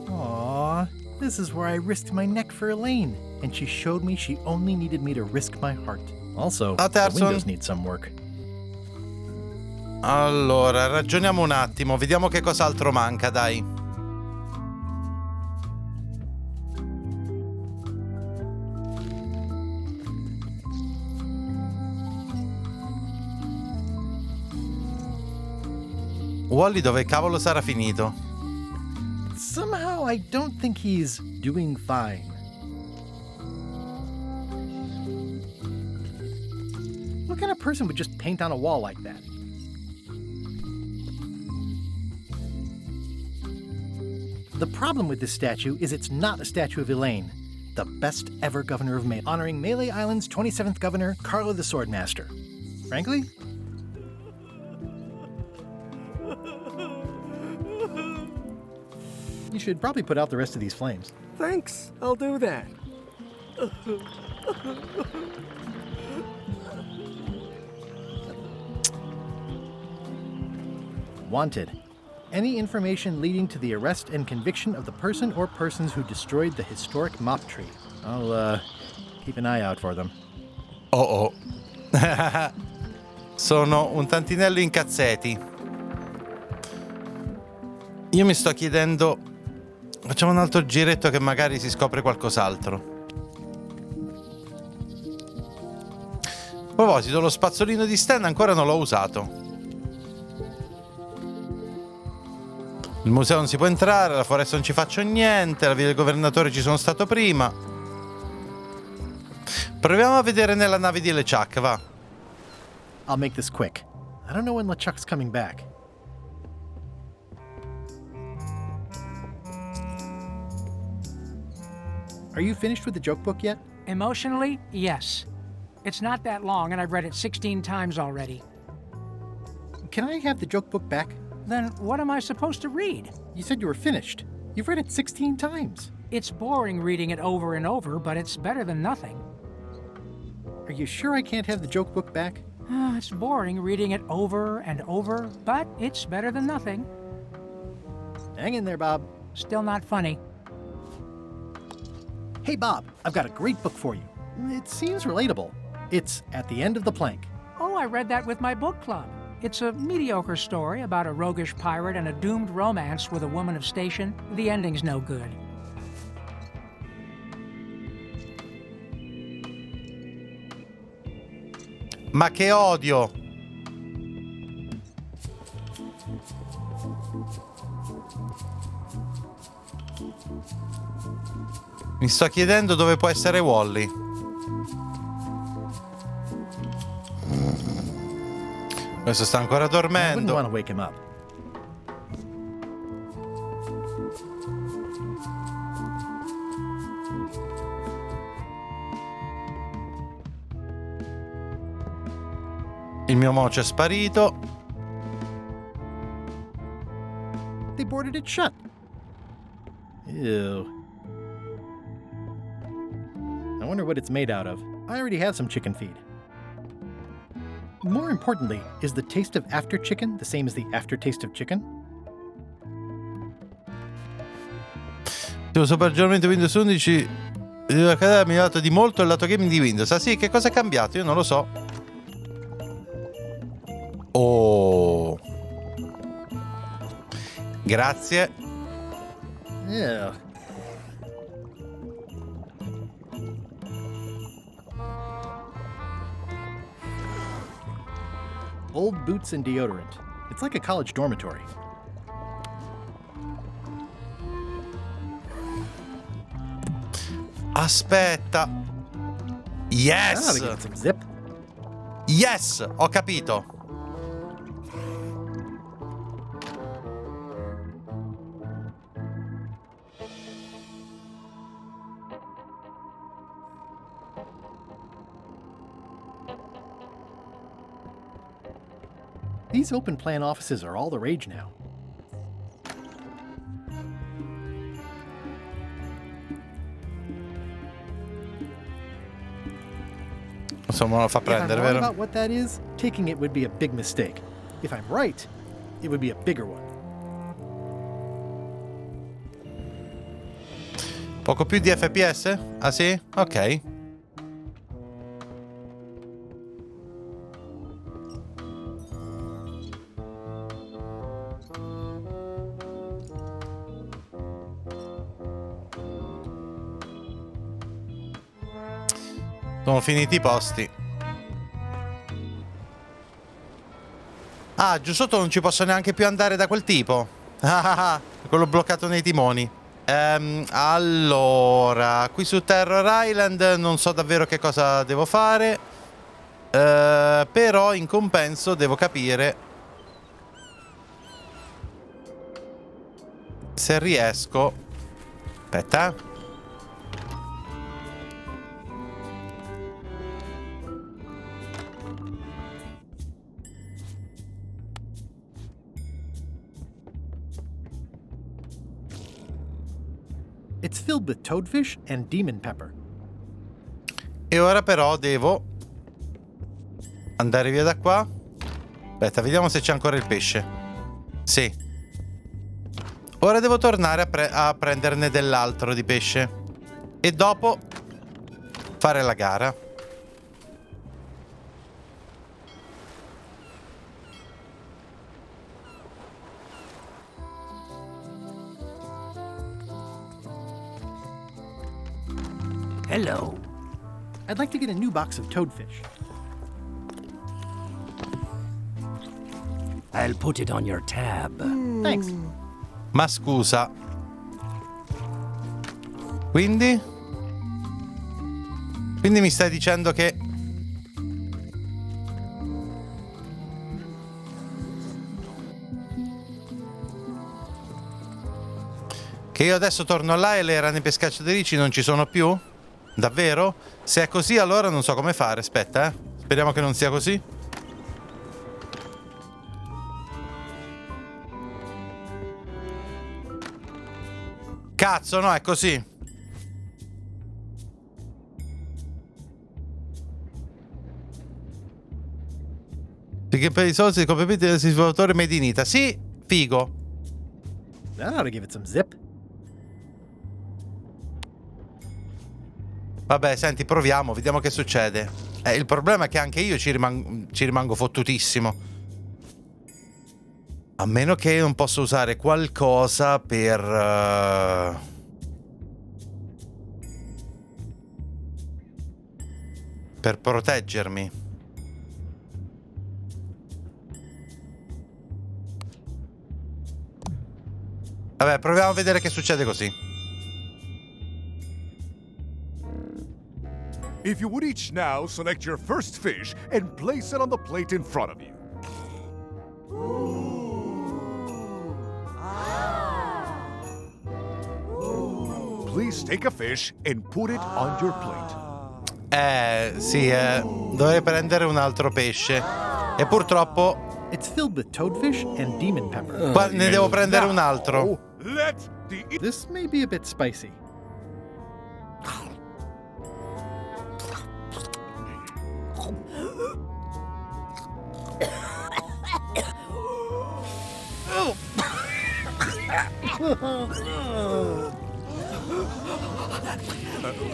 Aww, this is where I risked my neck for Elaine, and she showed me she only needed me to risk my heart. Also, the windows need some work. Allora, ragioniamo un attimo, vediamo che cos'altro manca, dai. Wally dove cavolo sarà finito? Somehow I don't think he's doing fine. What kind of person would just paint on a wall like that? The problem with this statue is it's not a statue of Elaine, the best ever governor of Melee, honoring Melee Island's 27th governor, Carlo the Swordmaster. Frankly, you should probably put out the rest of these flames. Thanks, I'll do that. Wanted. Any information leading to the arrest and conviction of the person or persons who destroyed the historic mop tree. I'll, keep an eye out for them. Oh. Sono un tantinello incazzeti. Io mi sto chiedendo... Facciamo un altro giretto che magari si scopre qualcos'altro. A proposito, lo spazzolino di Stan ancora non l'ho usato. Il museo non si può entrare, la foresta non ci faccio niente, la via del governatore ci sono stato prima. Proviamo a vedere nella nave di LeChuck, va. I'll make this quick. I don't know when LeChuck's coming back. Are you finished with the joke book yet? Emotionally, yes. It's not that long, and I've read it 16 times already. Can I have the joke book back? Then what am I supposed to read? You said you were finished. You've read it 16 times. It's boring reading it over and over, but it's better than nothing. Are you sure I can't have the joke book back? It's boring reading it over and over, but it's better than nothing. Hang in there, Bob. Still not funny. Hey, Bob, I've got a great book for you. It seems relatable. It's At the End of the Plank. Oh, I read that with my book club. It's a mediocre story about a roguish pirate and a doomed romance with a woman of station. The ending's no good. Ma che odio! Mi sto chiedendo dove può essere Wally. Questo sta ancora dormendo. I wouldn't want to wake him up. Il mio mocio è sparito. They boarded it shut. Ew. I wonder what it's made out of. I already have some chicken feed. More importantly, is the taste of after chicken the same as the aftertaste of chicken? Super aggiornamento Windows 11 Ha migliorato di molto il lato gaming di Windows. Ah sì, che cosa è cambiato? Io non lo so. Oh. Grazie. Yeah. Old boots and deodorant. It's like a college dormitory. Aspetta. Yes. Zip. Yes, ho capito. These open plan offices are all the rage now. Insomma, lo fa prendere, If I'm wrong vero? about what that is, taking it would be a big mistake. If I'm right, it would be a bigger one. Poco più di FPS? Ah sì? Ok. Sono finiti i posti. Ah, giù sotto non ci posso neanche più andare da quel tipo. Ah, quello bloccato nei timoni. Allora, qui su Terror Island non so davvero che cosa devo fare. Però in compenso devo capire se riesco. Aspetta. It's filled with toadfish and demon pepper. E ora però devo andare via da qua. Aspetta, vediamo se c'è ancora il pesce. Sì. Ora devo tornare a prenderne dell'altro di pesce. E dopo fare la gara. Hello. I'd like to get a new box of toadfish. I'll put it on your tab. Thanks. Ma scusa. Quindi? Quindi mi stai dicendo che... Che io adesso torno là e le rane pescatrici non ci sono più? Davvero? Se è così allora non so come fare. Aspetta, speriamo che non sia così. Cazzo, no, è così. Perché per i soldi complimenti del sviluppatore Made in Italy. Sì, figo. That ought to give it some zip. Vabbè, senti, proviamo, vediamo che succede. Il problema è che anche io ci rimango fottutissimo. A meno che non posso usare qualcosa per proteggermi. Vabbè, proviamo a vedere che succede così. If you would each now select your first fish and place it on the plate in front of you. Please take a fish and put it on your plate. Sì, dovrei prendere un altro pesce. E purtroppo... It's filled with toadfish and demon pepper. Qua ne devo prendere un altro. This may be a bit spicy.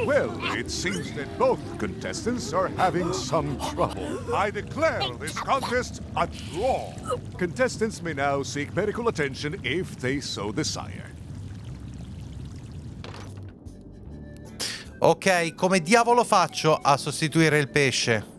Well, it seems that both contestants are having some trouble. I declare this contest a draw. Contestants may now seek medical attention if they so desire. Ok, come diavolo faccio a sostituire il pesce?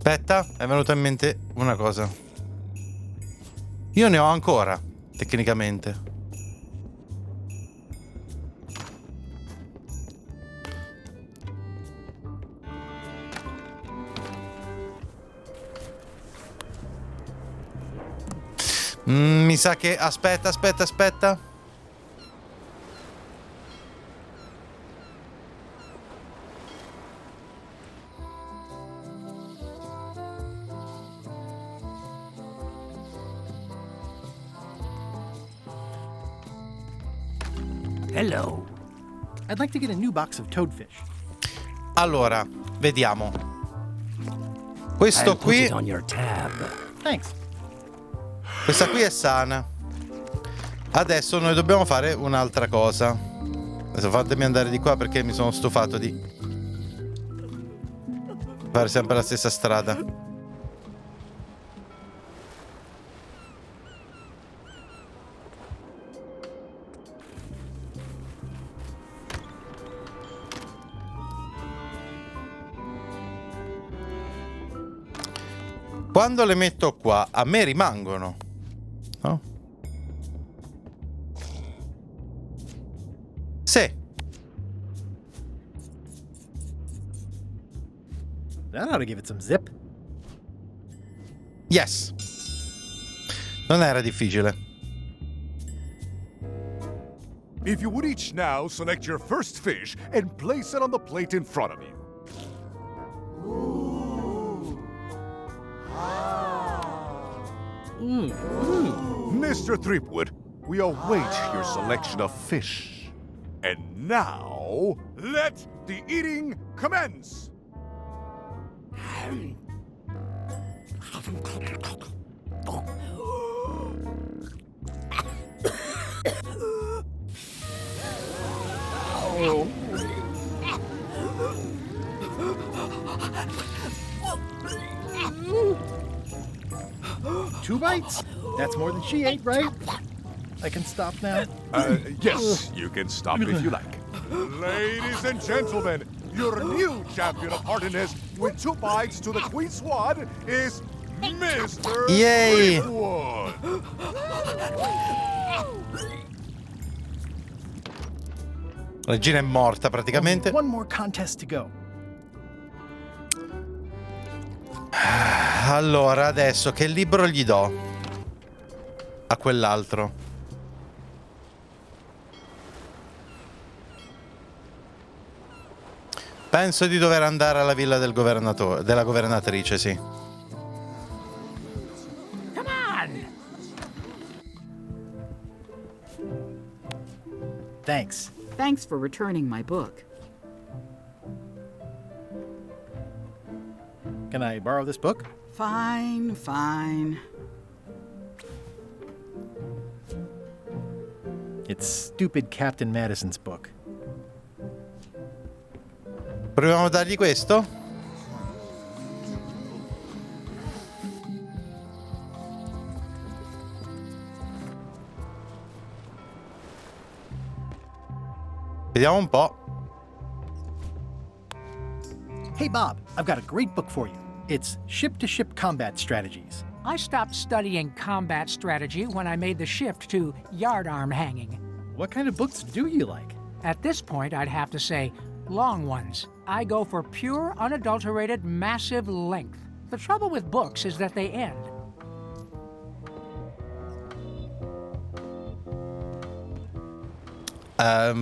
Aspetta, è venuta in mente una cosa. Io ne ho ancora, tecnicamente. Mi sa che... Aspetta. Hello. I'd like to get a new box of toadfish. Allora, vediamo. Questo qui... Thanks. Questa qui è sana. Adesso noi dobbiamo fare un'altra cosa. Adesso fatemi andare di qua perché mi sono stufato di fare sempre la stessa strada. Quando le metto qua, a me rimangono, no? Sì. That ought to give it some zip. Yes. Non era difficile. If you would each now select your first fish and place it on the plate in front of you. Mr. Threepwood, we await your selection of fish. And now, let the eating commence! Two bites? That's more than she ate, right? I can stop now? Yes, you can stop if you like. Ladies and gentlemen, your new champion of hardiness with 2 bites to the Queen Swan is Mr. Yay! Threepwood. La regina è morta praticamente. One more contest to go. Allora, adesso che libro gli do a quell'altro? Penso di dover andare alla villa del governatore, della governatrice, sì. Come on! Thanks. Thanks for returning my book. Can I borrow this book? Fine, fine. It's stupid Captain Madison's book. Proviamo a dargli questo? Vediamo un po'. Hey Bob, I've got a great book for you. It's Ship-to-Ship Combat Strategies. I stopped studying combat strategy when I made the shift to yardarm hanging. What kind of books do you like? At this point, I'd have to say long ones. I go for pure, unadulterated, massive length. The trouble with books is that they end.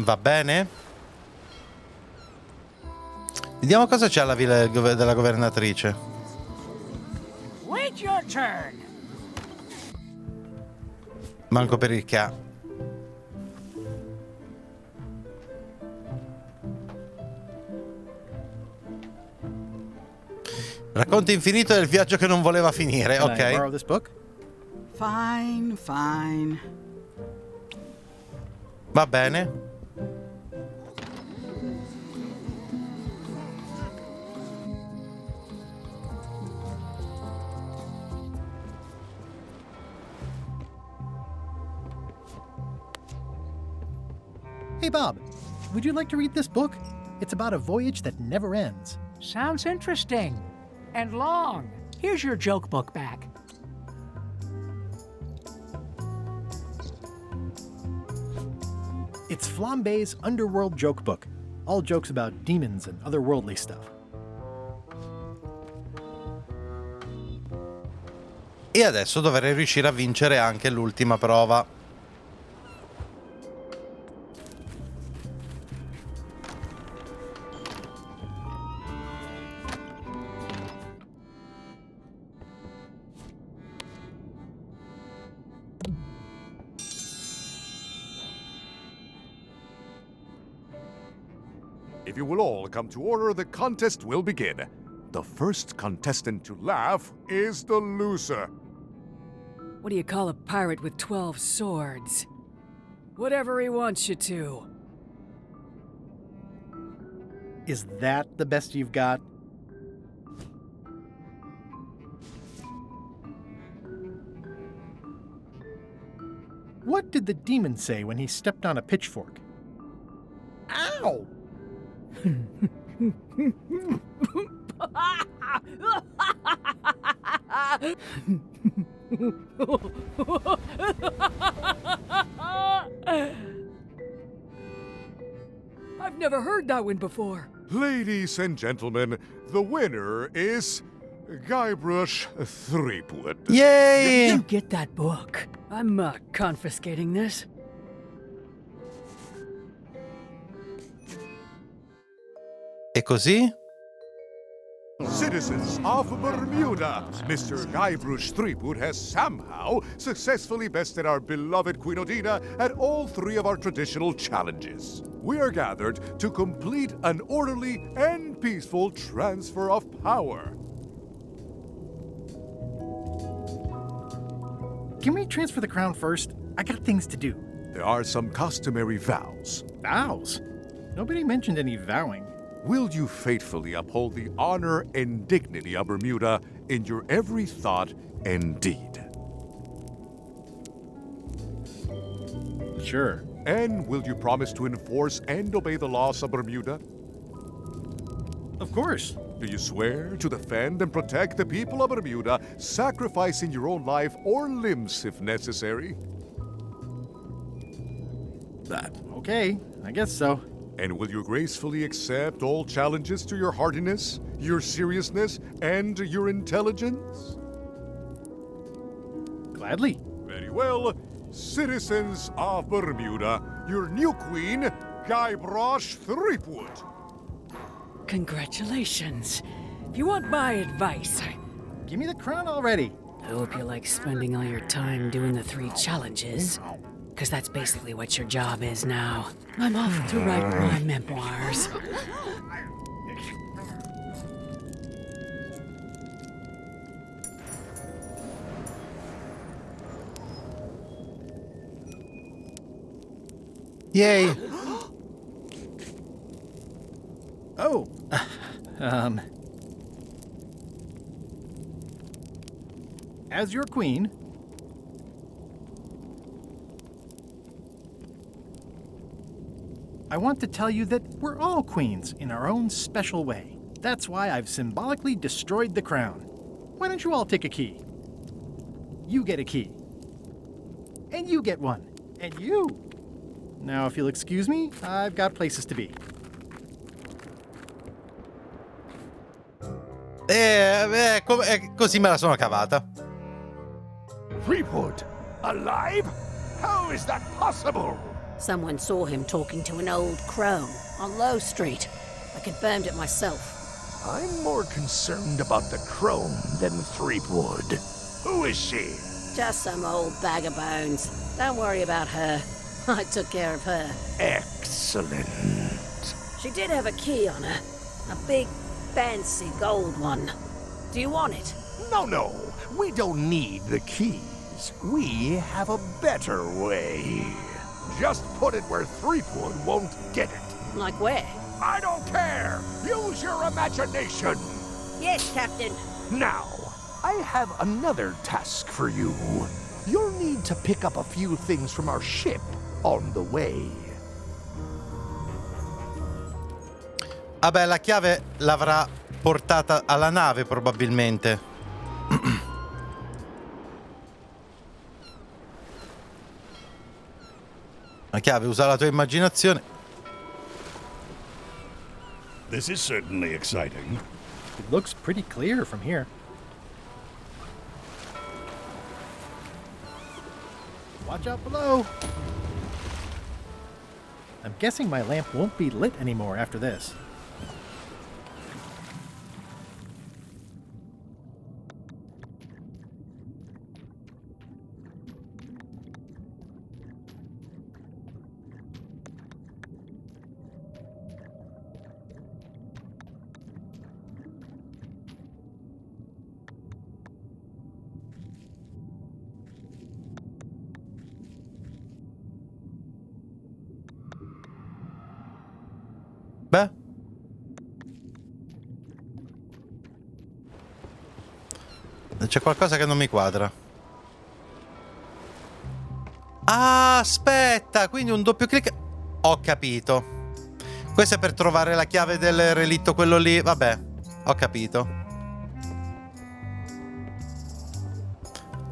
Va bene. Vediamo cosa c'è alla villa della governatrice. turn. Manco per il ca. Racconto infinito del viaggio che non voleva finire, Can I borrow ok? this book? Fine, fine. Va bene. Hey, Bob, would you like to read this book? It's about a voyage that never ends. Sounds interesting. And long. Here's your joke book back. It's Flambe's Underworld Joke Book. All jokes about demons and otherworldly stuff. E adesso dovrei riuscire a vincere anche l'ultima prova. If you will all come to order, the contest will begin. The first contestant to laugh is the loser. What do you call a pirate with 12 swords? Whatever he wants you to. Is that the best you've got? What did the demon say when he stepped on a pitchfork? Ow! I've never heard that one before. Ladies and gentlemen, the winner is Guybrush Threepwood. Yay! You get that book. I'm confiscating this. E così? Citizens of Bermuda, Mr. Guybrush Threepwood has somehow successfully bested our beloved Queen Odina at all three of our traditional challenges. We are gathered to complete an orderly and peaceful transfer of power. Can we transfer the crown first? I got things to do. There are some customary vows. Vows? Nobody mentioned any vowing. Will you faithfully uphold the honor and dignity of Bermuda in your every thought and deed? Sure. And will you promise to enforce and obey the laws of Bermuda? Of course. Do you swear to defend and protect the people of Bermuda, sacrificing your own life or limbs if necessary? Okay, I guess so. And will you gracefully accept all challenges to your hardiness, your seriousness, and your intelligence? Gladly. Very well. Citizens of Bermuda, your new queen, Guybrush Threepwood. Congratulations. If you want my advice, Give me the crown already. I hope you like spending all your time doing the 3 challenges. Because that's basically what your job is now. I'm off to write my memoirs. Yay! Oh, as your queen, I want to tell you that we're all queens in our own special way. That's why I've symbolically destroyed the crown. Why don't you all take a key? You get a key. And you get one. And you. Now, if you'll excuse me, I've got places to be. Così me la sono cavata. Threepwood? Alive? How is that possible? Someone saw him talking to an old crone on Low Street. I confirmed it myself. I'm more concerned about the crone than Threepwood. Who is she? Just some old bag of bones. Don't worry about her. I took care of her. Excellent. She did have a key on her. A big, fancy gold one. Do you want it? No. We don't need the keys. We have a better way. Just put it where Threepwood won't get it. Like where? I don't care. Use your imagination. Yes, Captain. Now, I have another task for you. You'll need to pick up a few things from our ship on the way. Vabbè, la chiave l'avrà portata alla nave probabilmente. La chiave, usa la tua immaginazione. This is certainly exciting. It looks pretty clear from here. Watch out below! I'm guessing my lamp won't be lit anymore after this. Beh. C'è qualcosa che non mi quadra. Ah, aspetta, quindi un doppio clic. Ho capito. Questo è per trovare la chiave del relitto, quello lì. Vabbè, ho capito.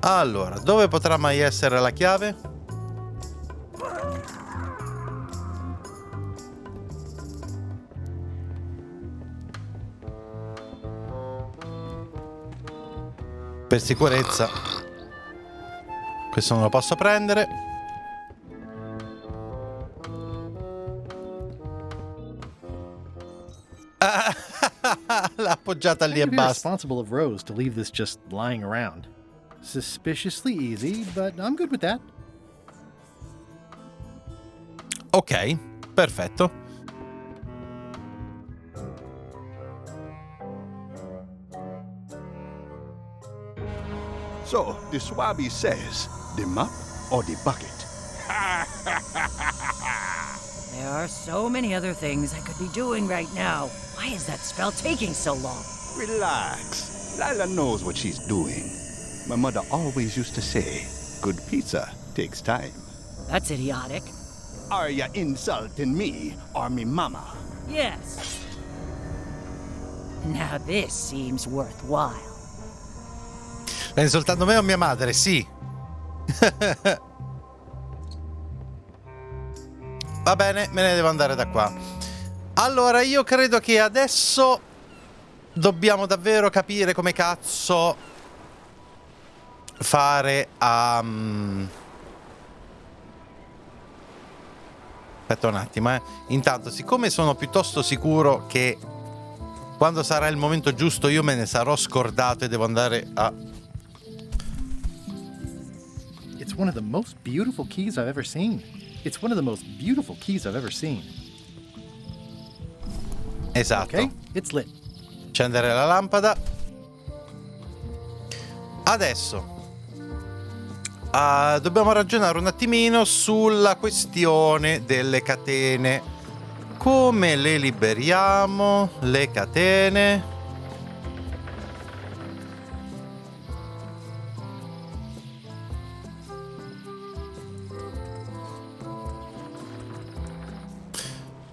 Allora, dove potrà mai essere la chiave? Per sicurezza questo non lo posso prendere. L'ha appoggiata lì e basta. Responsible of Rose to leave this just lying around. Suspiciously easy, but I'm good with that. Ok, perfetto. So, the Swabby says, the mop or the bucket? There are so many other things I could be doing right now. Why is that spell taking so long? Relax. Lila knows what she's doing. My mother always used to say, good pizza takes time. That's idiotic. Are you insulting me or me mama? Yes. Now this seems worthwhile. Stai insultando me o mia madre? Sì. Va bene, me ne devo andare da qua. Allora, io credo che adesso dobbiamo davvero capire come cazzo fare a... Aspetta un attimo, Intanto, siccome sono piuttosto sicuro che quando sarà il momento giusto io me ne sarò scordato e devo andare a... It's one of the most beautiful keys I've ever seen. It's one of the most beautiful keys I've ever seen. Esatto. Okay, it's lit. Accendere la lampada. Adesso dobbiamo ragionare un attimino sulla questione delle catene. Come le liberiamo? Le catene.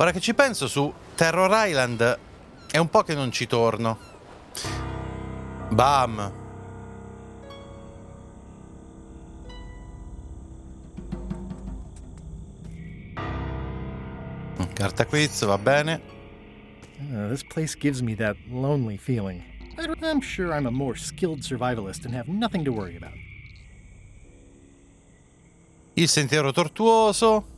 Ora che ci penso, su Terror Island è un po' che non ci torno. Bam. Carta quiz, va bene. This place gives me that lonely feeling. I'm sure I'm a more skilled survivalist and have nothing to worry about. Il sentiero tortuoso.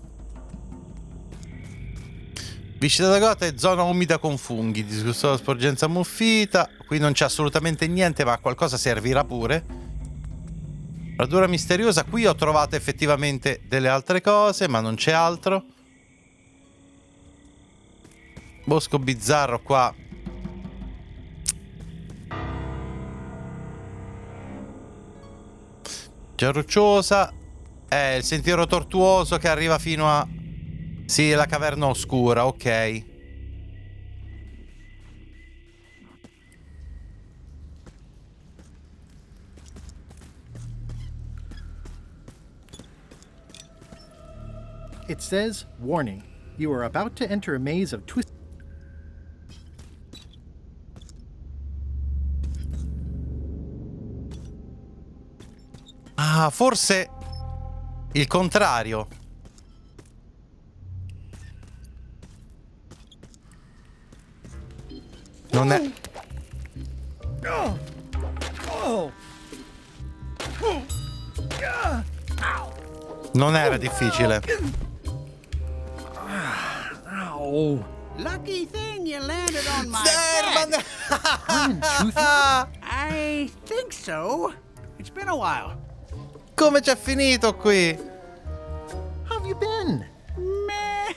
Viscida da gota e zona umida con funghi. Disgustosa sporgenza ammuffita. Qui non c'è assolutamente niente, ma qualcosa servirà pure. Radura misteriosa. Qui ho trovato effettivamente delle altre cose, ma non c'è altro. Bosco bizzarro qua. Già rocciosa. Il sentiero tortuoso che arriva fino a... Sì, la caverna oscura, ok. It says, warning, you are about to enter a maze of twist... Ah, forse il contrario. Non è... Non era difficile. Lucky thing you landed on my bed. I think so. It's been a while. Come c'è finito qui? How have you been? Meh.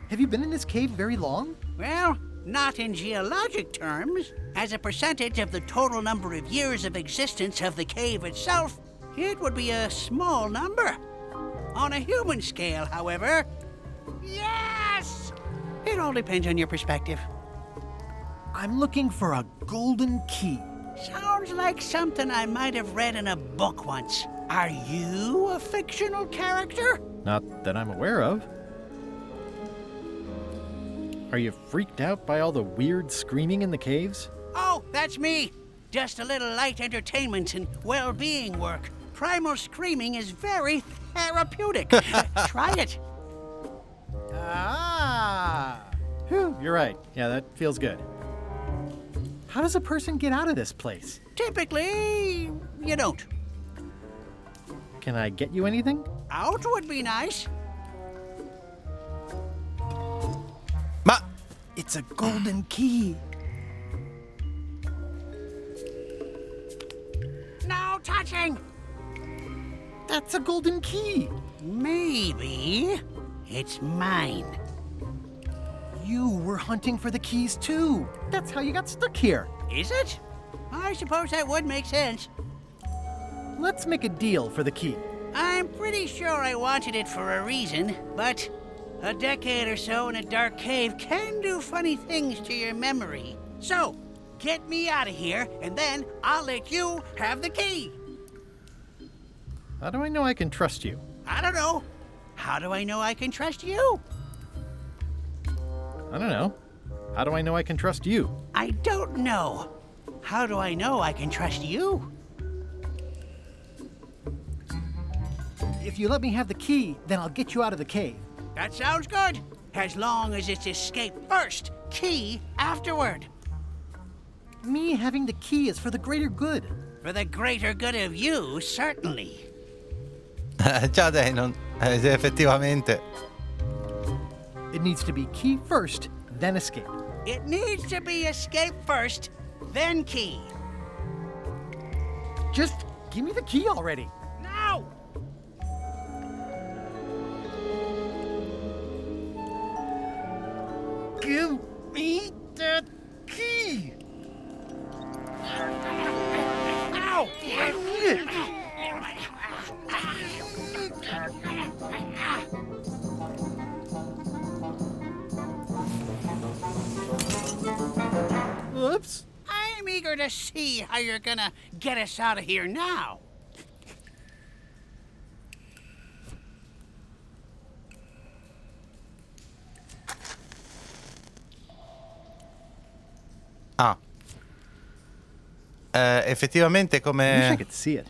Have you been in this cave very long? Well, not in geologic terms. As a percentage of the total number of years of existence of the cave itself, it would be a small number. On a human scale, however, yes! It all depends on your perspective. I'm looking for a golden key. Sounds like something I might have read in a book once. Are you a fictional character? Not that I'm aware of. Are you freaked out by all the weird screaming in the caves? Oh, that's me. Just a little light entertainment and well-being work. Primal screaming is very therapeutic. Try it. Ah! Whew, you're right. Yeah, that feels good. How does a person get out of this place? Typically, you don't. Can I get you anything? Out would be nice. Ma... It's a golden key. No touching! That's a golden key. Maybe it's mine. You were hunting for the keys too. That's how you got stuck here. Is it? I suppose that would make sense. Let's make a deal for the key. I'm pretty sure I wanted it for a reason, but a decade or so in a dark cave can do funny things to your memory. So, get me out of here, and then I'll let you have the key. How do I know I can trust you? I don't know. How do I know I can trust you? I don't know. How do I know I can trust you? I don't know. How do I know I can trust you? If you let me have the key, then I'll get you out of the cave. That sounds good. As long as it's escape first, key afterward. Me having the key is for the greater good. For the greater good of you, certainly. Già dai, non... effettivamente. It needs to be key first, then escape. It needs to be escape first, then key. Just give me the key already. No! Give me that key! Ow! Oops. I'm eager to see how you're gonna get us out of here now. Ah. Effettivamente come... I wish I could see it.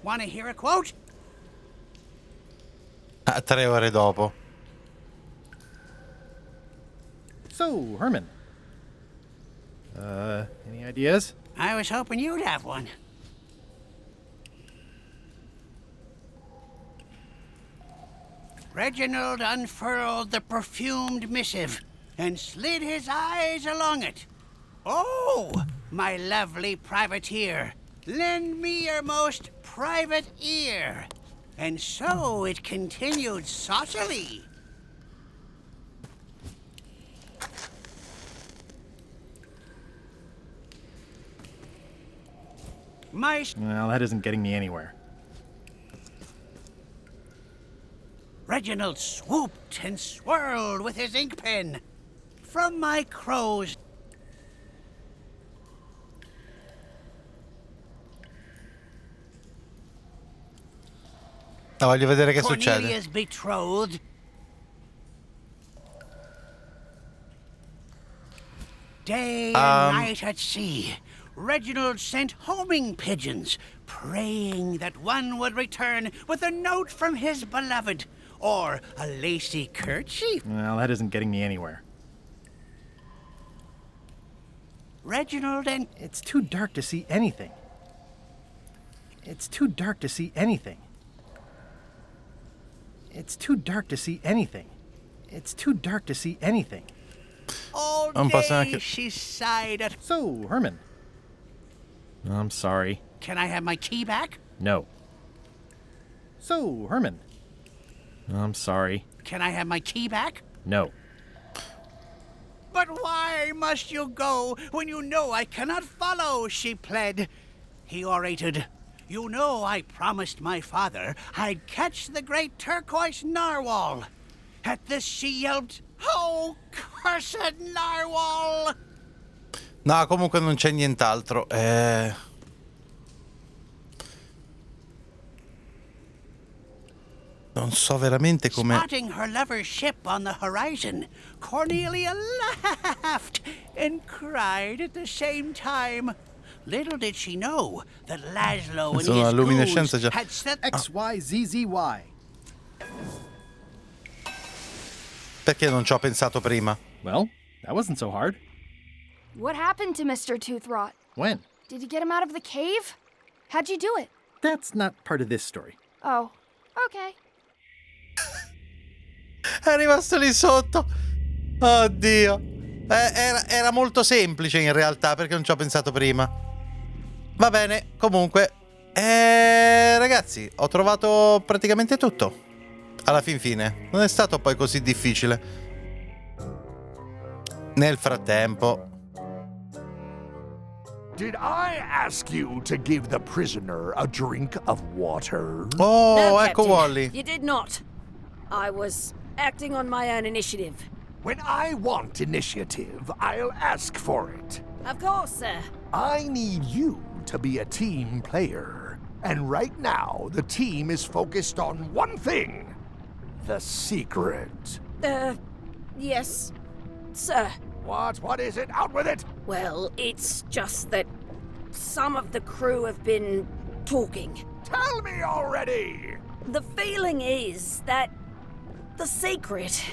Wanna hear a quote? 3 ore dopo. So, Herman. Any ideas? I was hoping you'd have one. Reginald unfurled the perfumed missive and slid his eyes along it. Oh, my lovely privateer. Lend me your most private ear. And so it continued saucily. Well, that isn't getting me anywhere. Reginald swooped and swirled with his ink pen. From my crow's... Voglio vedere che succede. Cornelia's betrothed. Day and night at sea, Reginald sent homing pigeons, praying that one would return with a note from his beloved, or a lacy kerchief. Well, that isn't getting me anywhere. Reginald and... It's too dark to see anything. It's too dark to see anything. It's too dark to see anything. It's too dark to see anything. All day she sighed at... So, Herman. I'm sorry. Can I have my key back? No. So, Herman. I'm sorry. Can I have my key back? No. But why must you go when you know I cannot follow, she pled. He orated, you know I promised my father I'd catch the great turquoise narwhal. At this she yelped, oh, cursed narwhal! No, comunque non c'è nient'altro. Non so veramente come... Spotting her lover's ship on the horizon, Cornelia laughed and cried at the same time. Little did she know that Laszlo and his goons had set... XYZZY. Perché non ci ho pensato prima? Well, that wasn't so hard. What happened to Mr. Toothrot? When? Did you get him out of the cave? How'd you do it? That's not part of this story. Oh, okay. È rimasto lì sotto. Oddio. Era molto semplice in realtà, perché non ci ho pensato prima. Va bene, comunque. Ragazzi, ho trovato praticamente tutto. Alla fin fine. Non è stato poi così difficile. Nel frattempo... Did I ask you to give the prisoner a drink of water? Oh, no, ecco Captain, Wally. You did not. I was acting on my own initiative. When I want initiative, I'll ask for it. Of course, sir. I need you to be a team player. And right now, the team is focused on one thing. The secret. Yes, sir. What is it? Out with it! Well, it's just that some of the crew have been talking. Tell me already! The feeling is that the secret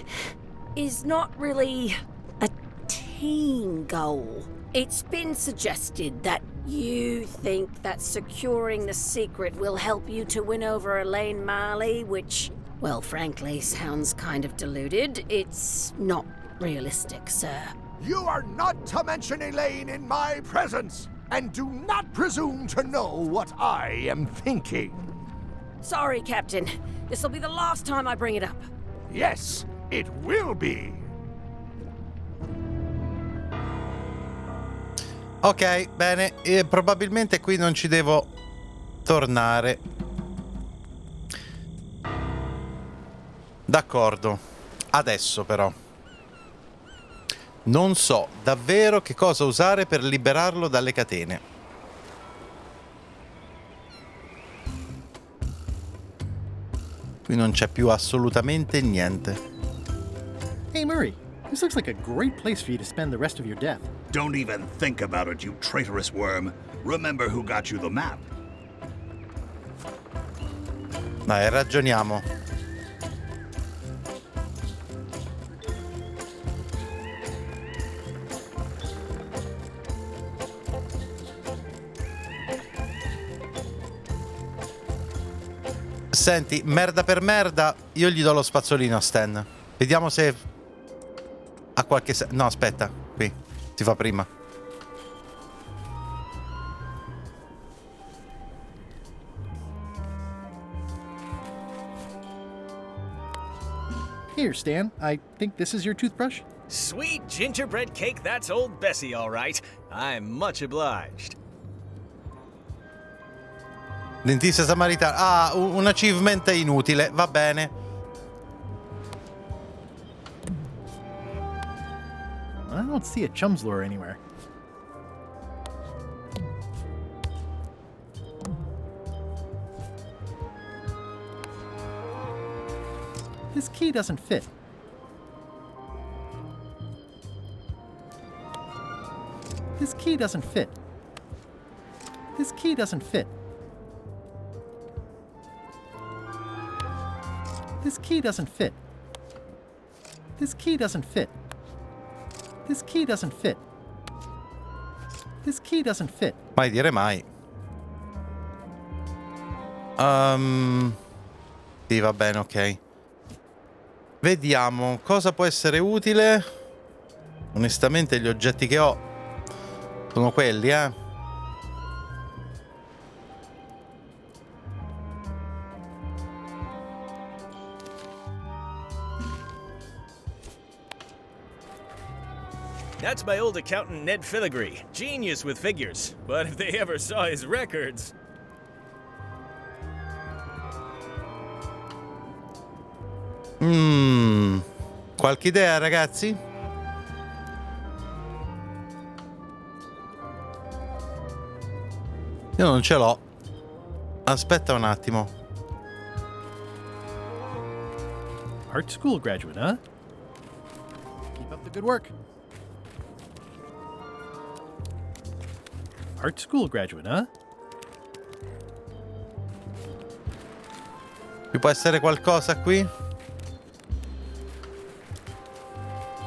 is not really a team goal. It's been suggested that you think that securing the secret will help you to win over Elaine Marley, which, well, frankly, sounds kind of deluded. It's not realistic, sir. You are not to mention Elaine in my presence, and do not presume to know what I am thinking. Sorry, Captain. This'll be the last time I bring it up. Yes, it will be. Ok, bene. Probabilmente qui non ci devo tornare. D'accordo. Adesso però non so davvero che cosa usare per liberarlo dalle catene. Qui non c'è più assolutamente niente. Hey Murray, this looks like a great place for you to spend the rest of your death. Don't even think about it, you traitorous worm. Remember who got you the map. Dai, ragioniamo. Senti, merda per merda, io gli do lo spazzolino a Stan. Vediamo se ha qualche... No, aspetta, qui. Si fa prima. Here, Stan. I think this is your toothbrush. Sweet gingerbread cake, that's old Bessie, all right. I'm much obliged. Dentista samaritano. Ah, un achievement inutile, va bene. I don't see a chum's lure anywhere. This key doesn't fit. This key doesn't fit. This key doesn't fit. This key doesn't fit. This key doesn't fit. This key doesn't fit. This key doesn't fit. Mai dire mai. Sì, va bene, ok. Vediamo cosa può essere utile. Onestamente gli oggetti che ho sono quelli, That's my old accountant Ned Filigree. Genius with figures. But if they ever saw his records... Qualche idea, ragazzi? Io non ce l'ho. Aspetta un attimo. Art school graduate, huh? Keep up the good work. Art school graduate, huh? Ci può essere qualcosa qui?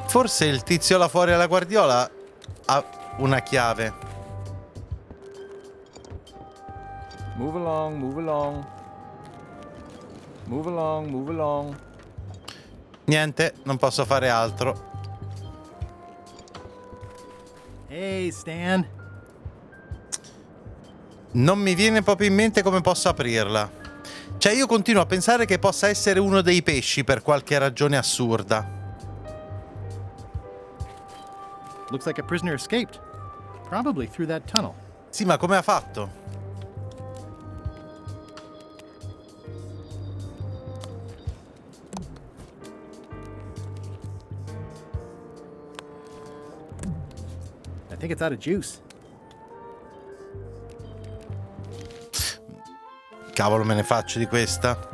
Forse il tizio là fuori alla guardiola ha una chiave. Move along, move along. Move along, move along. Niente, non posso fare altro. Hey, Stan. Non mi viene proprio in mente come posso aprirla. Cioè, io continuo a pensare che possa essere uno dei pesci per qualche ragione assurda. Looks like a prisoner escaped. Probably through that tunnel. Sì, ma come ha fatto? I think it's out of juice. Cavolo, me ne faccio di questa.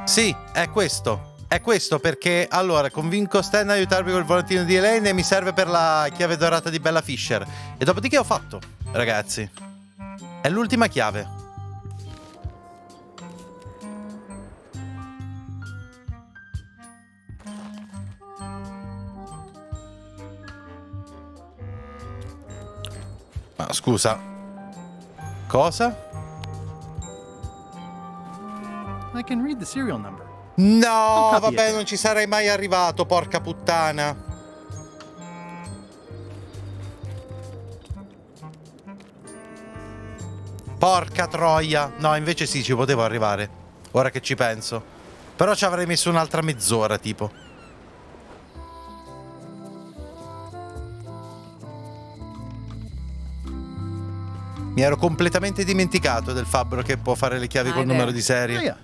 Sì, è questo. È questo perché, allora, convinco Stan ad aiutarmi col volantino di Elaine e mi serve per la chiave dorata di Bella Fisher. E dopodiché ho fatto, ragazzi. È l'ultima chiave. Ma scusa. Cosa? I can read the serial number. No, vabbè, non ci sarei mai arrivato, porca puttana. Porca troia. No, invece sì, ci potevo arrivare. Ora che ci penso. Però ci avrei messo un'altra mezz'ora, tipo. Mi ero completamente dimenticato del fabbro che può fare le chiavi col numero di serie. Oh, yeah.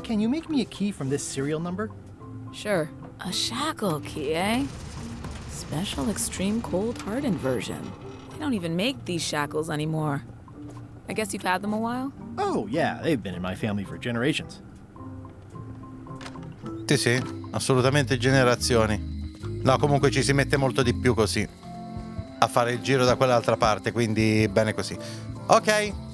Can you make me a key from this serial number? Sure. A shackle key, eh? Special extreme cold hardened version. They don't even make these shackles anymore. I guess you've had them a while? Oh, yeah, they've been in my family for generations. Sì, sì, assolutamente generazioni. No, comunque ci si mette molto di più così a fare il giro da quell'altra parte, quindi bene così. Ok.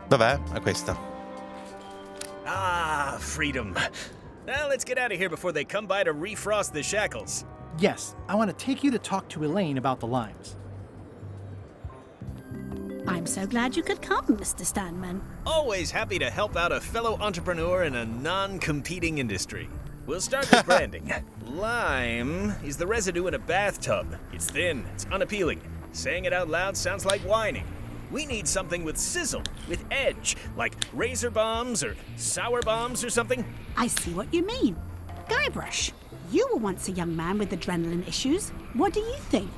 Dov'è? È questa. Ah, freedom. Now let's get out of here before they come by to refrost the shackles. Yes, I want to take you to talk to Elaine about the limes. I'm so glad you could come, Mr. Stanman. Always happy to help out a fellow entrepreneur in a non-competing industry. We'll start with branding. Lime is the residue in a bathtub. It's thin, it's unappealing. Saying it out loud sounds like whining. We need something with sizzle, with edge, like razor bombs or sour bombs or something. I see what you mean. Guybrush, you were once a young man with adrenaline issues. What do you think?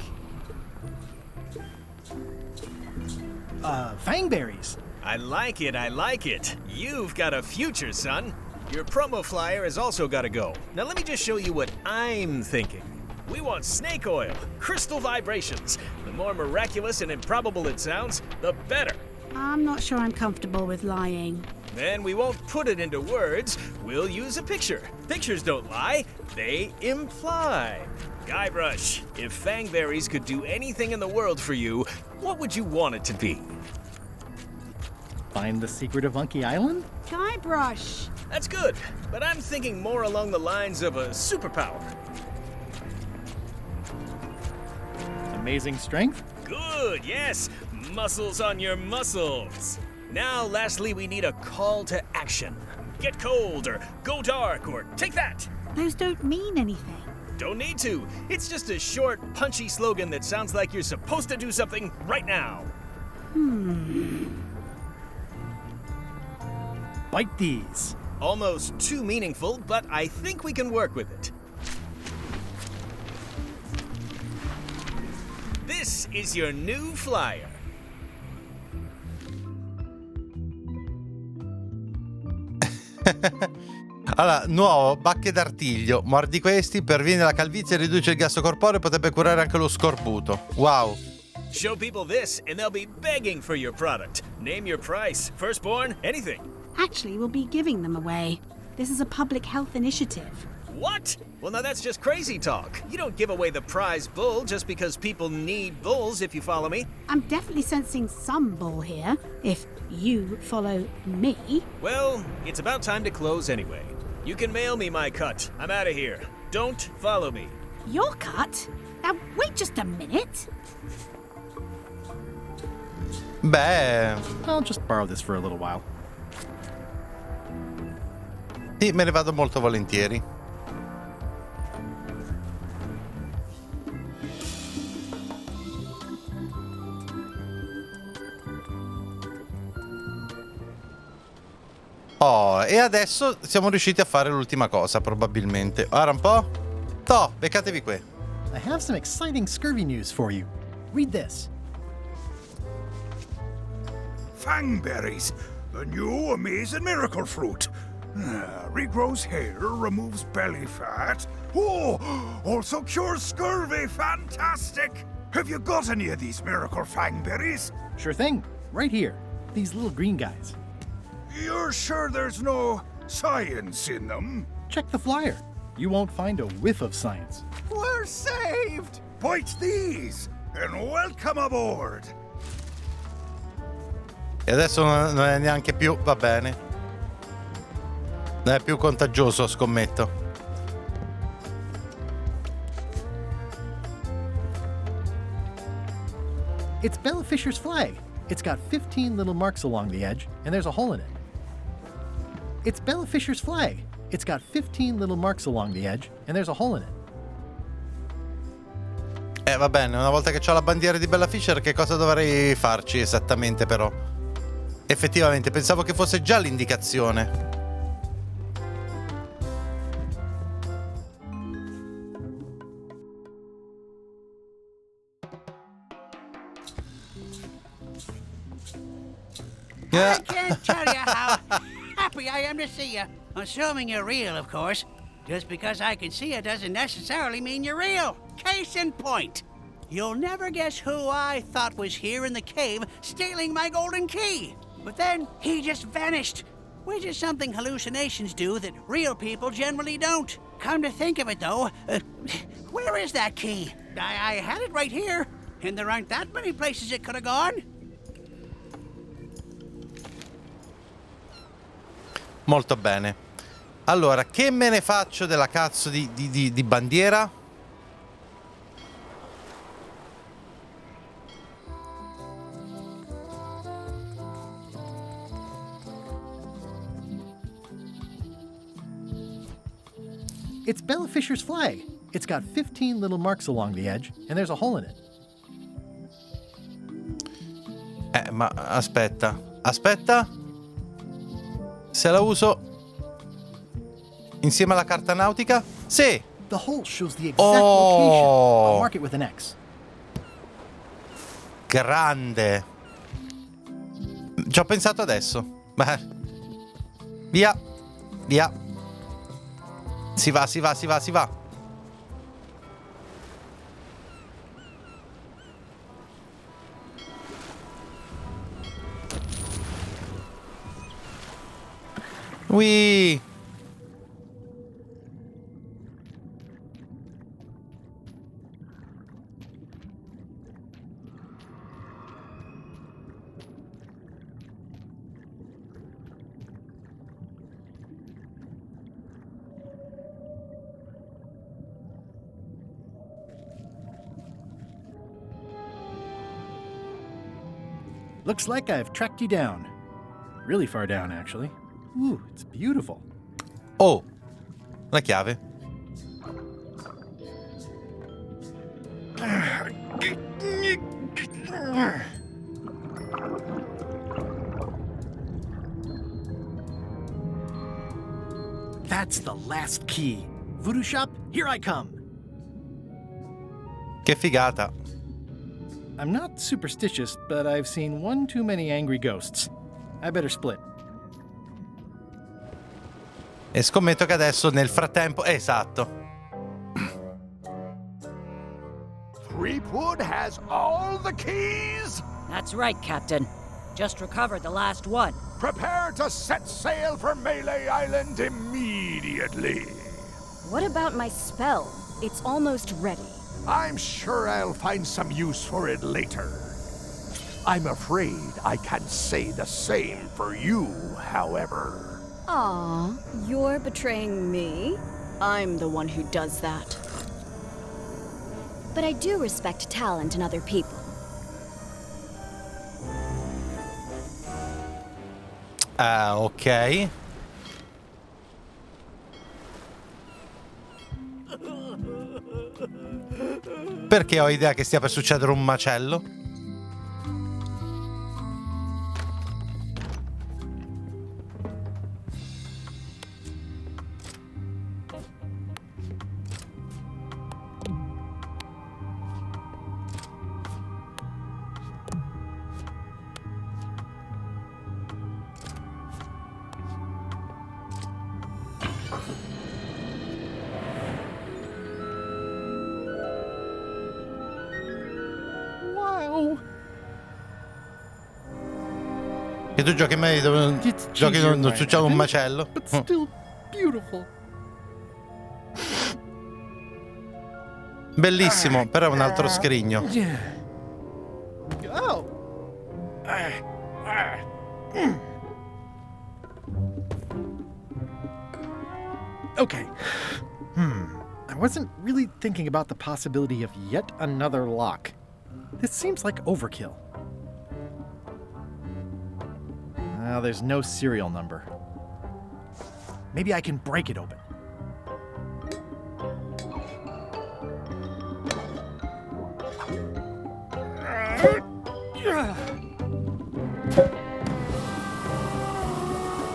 Fangberries. I like it, I like it. You've got a future, son. Your promo flyer has also got to go. Now let me just show you what I'm thinking. We want snake oil, crystal vibrations. The more miraculous and improbable it sounds, the better. I'm not sure I'm comfortable with lying. Then we won't put it into words. We'll use a picture. Pictures don't lie, they imply. Guybrush, if Fangberries could do anything in the world for you, what would you want it to be? Find the secret of Monkey Island? Guybrush! That's good, but I'm thinking more along the lines of a superpower. Amazing strength? Good, yes. Muscles on your muscles. Now, lastly, we need a call to action. Get cold, or go dark, or take that. Those don't mean anything. Don't need to. It's just a short, punchy slogan that sounds like you're supposed to do something right now. Bite these. Almost too meaningful, but I think we can work with it. This is your new flyer. Allora, nuovo, bacche d'artiglio. Mordi questi, perviene la calvizie, riduce il gasto corporeo e potrebbe curare anche lo scorbuto. Wow. Show people this and they'll be begging for your product. Name your price, firstborn, anything. Actually, we'll be giving them away. This is a public health initiative. What? Well, now that's just crazy talk. You don't give away the prize bull just because people need bulls, if you follow me. I'm definitely sensing some bull here, if you follow me. Well, it's about time to close anyway. You can mail me my cut. I'm out of here. Don't follow me. Your cut? Now, wait just a minute. Beh, I'll just borrow this for a little while. sì, me ne vado molto volentieri. Oh, e adesso siamo riusciti a fare l'ultima cosa, probabilmente. Ora un po'. Toh, beccatevi qui. I have some exciting scurvy news for you. Read this. Fangberries, the new amazing miracle fruit. Regrows hair, removes belly fat. Oh, also cures scurvy. Fantastic! Have you got any of these miracle fangberries? Sure thing. Right here. These little green guys. You're sure there's no science in them? Check the flyer. You won't find a whiff of science. We're saved! Bite these, and welcome aboard! E adesso non è neanche più, va bene. Non è più contagioso, scommetto. It's Bella Fisher's flag. It's got 15 little marks along the edge, and there's a hole in it. It's Bella Fisher's flag. It's got 15 little marks along the edge, and there's a hole in it. Va bene, una volta che ho la bandiera di Bella Fisher, che cosa dovrei farci esattamente però? Effettivamente, pensavo che fosse già l'indicazione. I can't tell you how happy I am to see you. Assuming you're real, of course. Just because I can see you doesn't necessarily mean you're real. Case in point. You'll never guess who I thought was here in the cave stealing my golden key. But then he just vanished. Which is something hallucinations do that real people generally don't. Come to think of it, though, where is that key? I had it right here, and there aren't that many places it could have gone. Molto bene. Allora, che me ne faccio della cazzo di bandiera? It's Bella Fisher's flag. It's got 15 little marks along the edge, and there's a hole in it. Ma aspetta. Se la uso insieme alla carta nautica? Sì! The hole shows the exact location. I'll mark it with an X. Grande. Ci ho pensato adesso. Via. Si va. Whee! Looks like I've tracked you down. Really far down, actually. Ooh, it's beautiful. Oh, la chiave. That's the last key. Voodoo shop, here I come. Che figata. I'm not superstitious, but I've seen one too many angry ghosts. I better split. E scommetto che adesso nel frattempo... Esatto. Threepwood has all the keys? That's right, Captain. Just recovered the last one. Prepare to set sail for Melee Island immediately. What about my spell? It's almost ready. I'm sure I'll find some use for it later. I'm afraid I can't say the same for you, however. Aw, you're betraying me? I'm the one who does that. But I do respect talent in other people. Ok. Perché ho idea che stia per succedere un macello. E tu giochi meglio dove giochi non succede un macello. But still beautiful. Bellissimo, però è un altro scrigno. Oh. Okay. I wasn't really thinking about the possibility of yet another lock. This seems like overkill. Well, there's no serial number. Maybe I can break it open.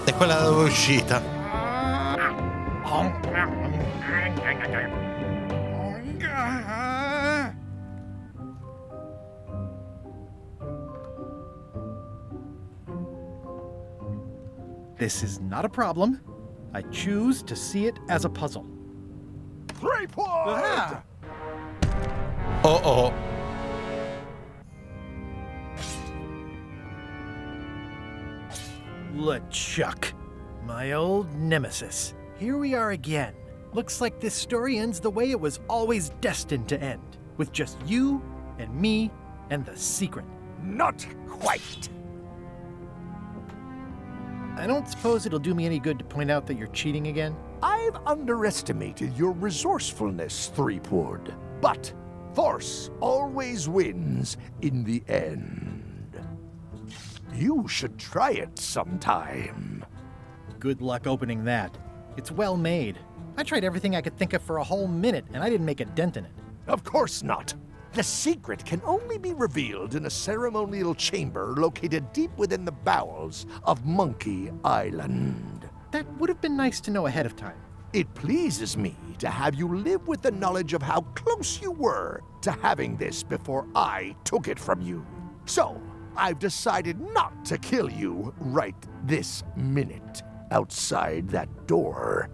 E quella da dove è uscita? This is not a problem. I choose to see it as a puzzle. Threepwood! Oh. LeChuck, my old nemesis. Here we are again. Looks like this story ends the way it was always destined to end, with just you and me and the secret. Not quite. I don't suppose it'll do me any good to point out that you're cheating again? I've underestimated your resourcefulness, Threepwood. But force always wins in the end. You should try it sometime. Good luck opening that. It's well made. I tried everything I could think of for a whole minute, and I didn't make a dent in it. Of course not. The secret can only be revealed in a ceremonial chamber located deep within the bowels of Monkey Island. That would have been nice to know ahead of time. It pleases me to have you live with the knowledge of how close you were to having this before I took it from you. So, I've decided not to kill you right this minute. Outside that door,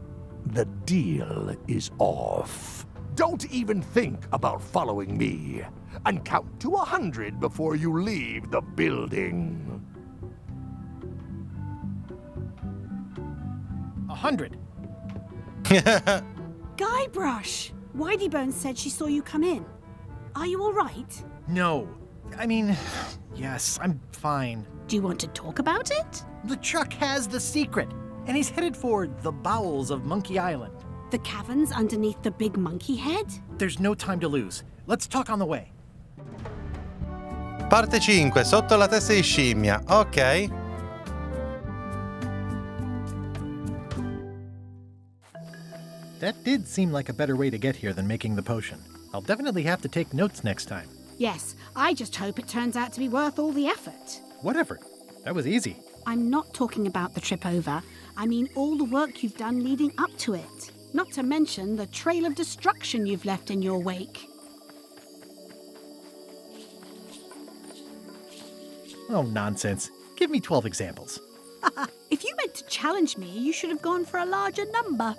the deal is off. Don't even think about following me, and count to 100 before you leave the building. 100. Guybrush! Whiteybones said she saw you come in. Are you all right? No. I mean, yes, I'm fine. Do you want to talk about it? LeChuck has the secret, and he's headed for the bowels of Monkey Island. The caverns underneath the big monkey head? There's no time to lose. Let's talk on the way. Parte 5, sotto la testa di scimmia. Ok. That did seem like a better way to get here than making the potion. I'll definitely have to take notes next time. Yes, I just hope it turns out to be worth all the effort. What effort? That was easy. I'm not talking about the trip over. I mean all the work you've done leading up to it. Not to mention the trail of destruction you've left in your wake. Oh, nonsense. Give me 12 examples. If you meant to challenge me, you should have gone for a larger number.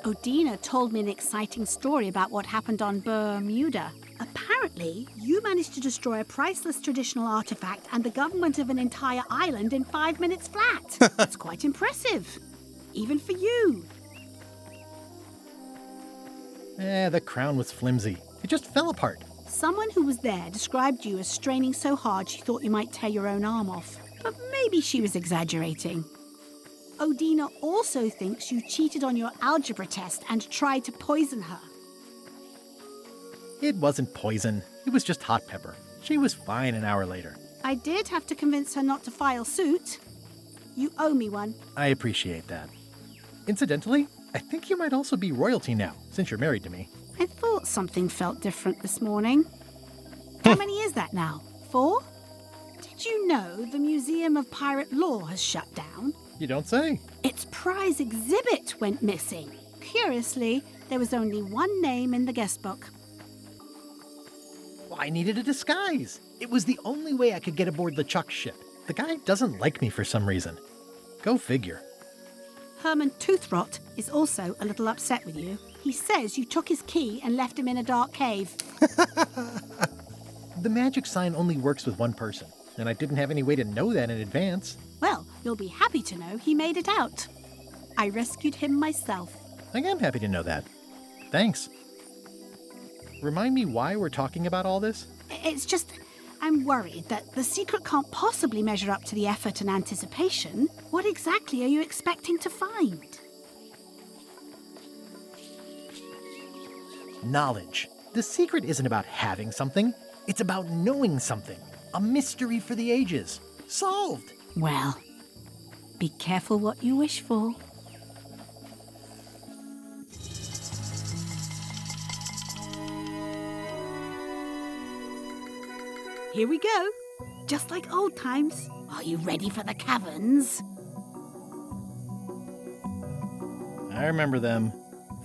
Odina told me an exciting story about what happened on Bermuda. Apparently, you managed to destroy a priceless traditional artifact and the government of an entire island in 5 minutes flat. That's quite impressive. Even for you. The crown was flimsy. It just fell apart. Someone who was there described you as straining so hard she thought you might tear your own arm off. But maybe she was exaggerating. Odina also thinks you cheated on your algebra test and tried to poison her. It wasn't poison. It was just hot pepper. She was fine an hour later. I did have to convince her not to file suit. You owe me one. I appreciate that. Incidentally, I think you might also be royalty now, since you're married to me. I thought something felt different this morning. How many is that now? 4? Did you know the Museum of Pirate Lore has shut down? You don't say. Its prize exhibit went missing. Curiously, there was only one name in the guest book. Well, I needed a disguise. It was the only way I could get aboard LeChuck's ship. The guy doesn't like me for some reason. Go figure. Herman Toothrot is also a little upset with you. He says you took his key and left him in a dark cave. The magic sign only works with one person, and I didn't have any way to know that in advance. Well, you'll be happy to know he made it out. I rescued him myself. I am happy to know that. Thanks. Remind me why we're talking about all this? It's just, I'm worried that the secret can't possibly measure up to the effort and anticipation. What exactly are you expecting to find? Knowledge. The secret isn't about having something. It's about knowing something. A mystery for the ages. Solved. Well, be careful what you wish for. Here we go. Just like old times. Are you ready for the caverns? I remember them.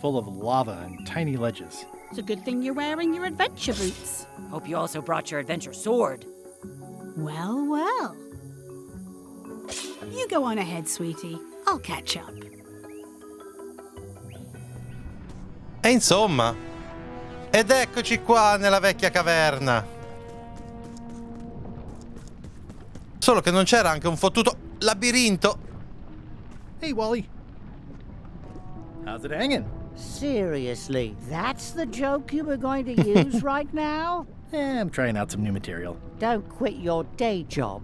Full of lava and tiny ledges. It's a good thing you're wearing your adventure boots. Hope you also brought your adventure sword. Well, well. You go on ahead, sweetie. I'll catch up. E insomma. Ed eccoci qua nella vecchia caverna. Solo che non c'era anche un fottuto labirinto. Hey, Wally. How's it hanging? Seriously, that's the joke you were going to use right now? I'm trying out some new material. Don't quit your day job.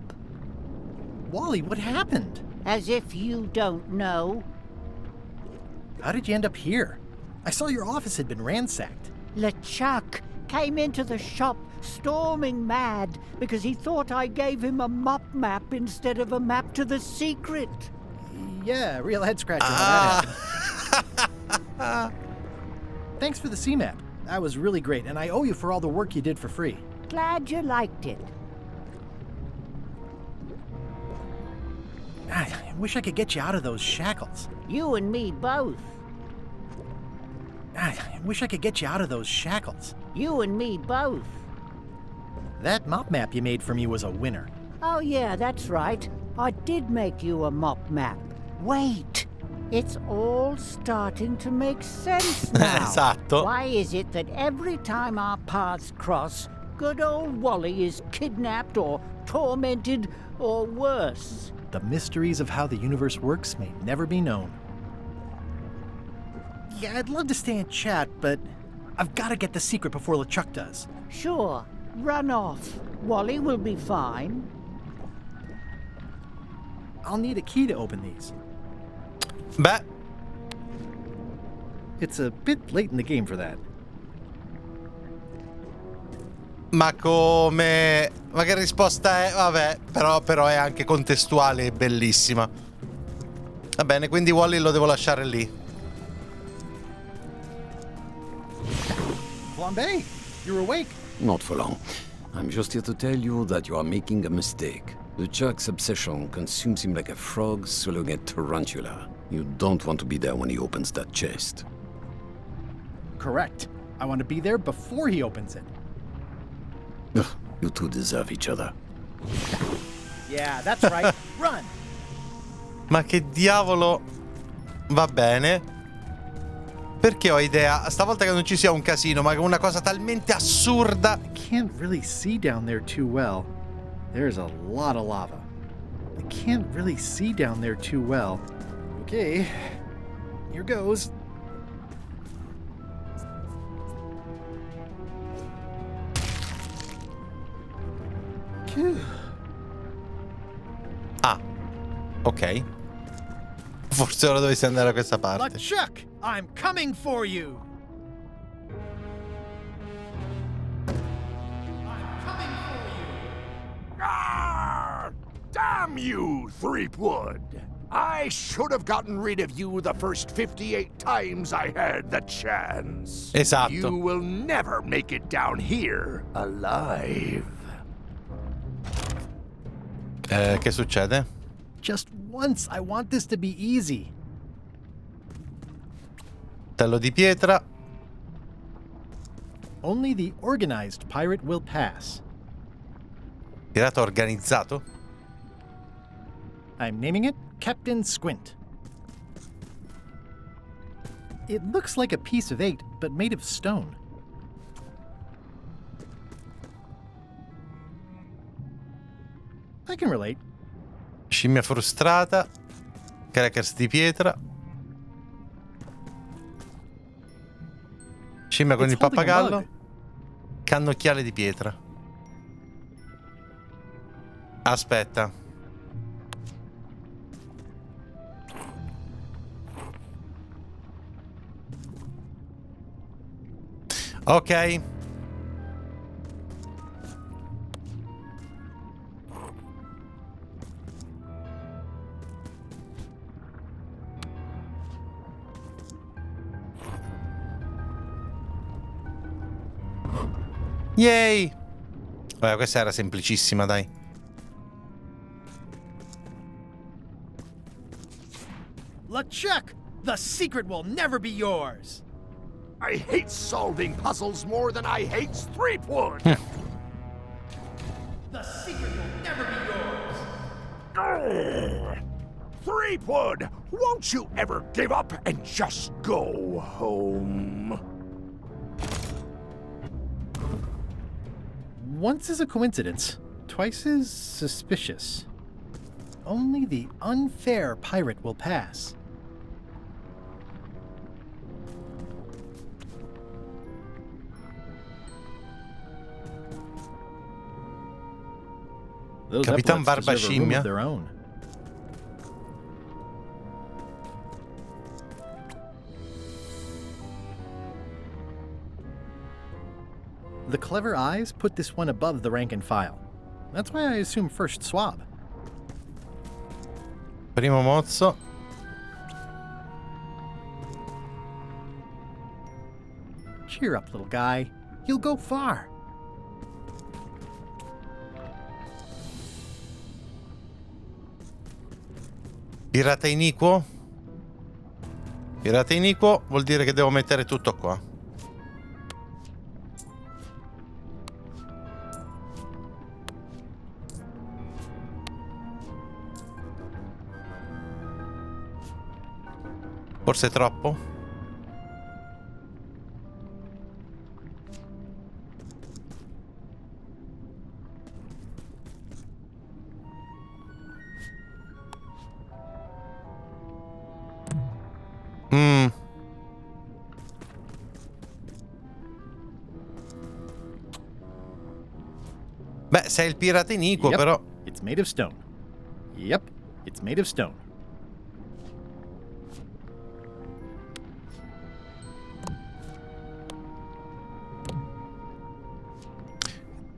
Wally, what happened? As if you don't know. How did you end up here? I saw your office had been ransacked. LeChuck came into the shop storming mad because he thought I gave him a mop map instead of a map to the secret. Yeah, real head scratcher how that happened. Thanks for the sea map. That was really great, and I owe you for all the work you did for free. Glad you liked it. I wish I could get you out of those shackles. You and me both. I wish I could get you out of those shackles. You and me both. That mop map you made for me was a winner. Oh yeah, that's right. I did make you a mop map. Wait, it's all starting to make sense now. Esatto. Why is it that every time our paths cross, good old Wally is kidnapped or tormented or worse? The mysteries of how the universe works may never be known. Yeah, I'd love to stay and chat, but I've got to get the secret before LeChuck does. Sure, run off. Wally will be fine. I'll need a key to open these. Beh. It's a bit late in the game for that. Ma come? Ma che risposta è? Vabbè, però è anche contestuale e bellissima. Va bene, quindi Wally lo devo lasciare lì. Flambe, you're awake. Not for long. I'm just here to tell you that you are making a mistake. LeChuck's obsession consumes him like a frog swallowing a tarantula. You don't want to be there when he opens that chest. Correct. I want to be there before he opens it. Ugh, you two deserve each other. Yeah, that's right. Run! Ma che diavolo? Va bene. Perché ho idea, stavolta che non ci sia un casino, ma che una cosa talmente assurda. I can't really see down there too well. There's a lot of lava. I can't really see down there too well. Okay, here goes. Ah, ok. Forse ora dovessi andare da questa parte. LeChuck, I'm coming for you. Damn you, Threepwood! I should have gotten rid of you the first 58 times I had the chance. Esatto. You will never make it down here alive. Che succede? Just once, I want this to be easy. Tello di pietra. Only the organized pirate will pass. Pirata organizzato? I'm naming it Captain Squint. It looks like a piece of 8, but made of stone. I can relate. Scimmia frustrata. Crackers di pietra. Scimmia con il pappagallo. Cannocchiale di pietra. Aspetta. Ok. Yay! Vabbè, questa era semplicissima, dai. LeChuck, the secret will never be yours. I hate solving puzzles more than I hate Threepwood. The secret will never be yours. Threepwood, won't you ever give up and just go home? Once is a coincidence, twice is suspicious. Only the unfair pirate will pass. Those Capitan epaulets Barba deserve a room Scimmia. of their own. The clever eyes put this one above the rank and file. That's why I assume first swab. Primo mozzo. Cheer up, little guy. You'll go far. Pirata iniquo? Pirata iniquo vuol dire che devo mettere tutto qua. Forse è troppo? Beh, sei il pirata iniquo, Yep, però. It's made of stone. Yep, it's made of stone.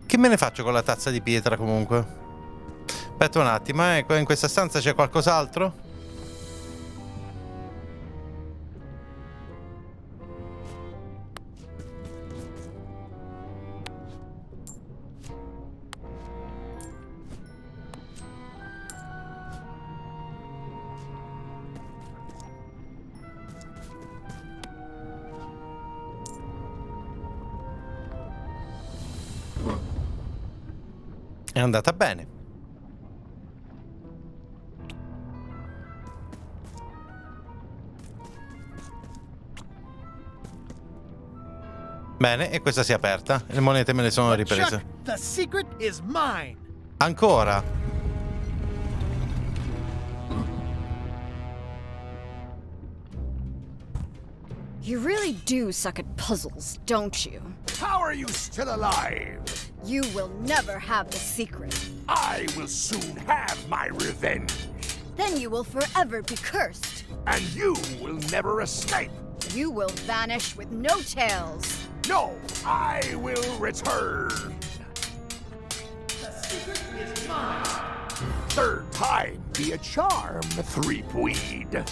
Che me ne faccio con la tazza di pietra comunque? Aspetta un attimo, in questa stanza c'è qualcos'altro? È andata bene. Bene, e questa si è aperta. Le monete me le sono riprese. Chuck, the secret is mine. Ancora? You really do suck at puzzles, don't you? How are you still alive? You will never have the secret. I will soon have my revenge. Then you will forever be cursed. And you will never escape. You will vanish with no tails. No, I will return. The secret is mine. Third time be a charm, Threepweed.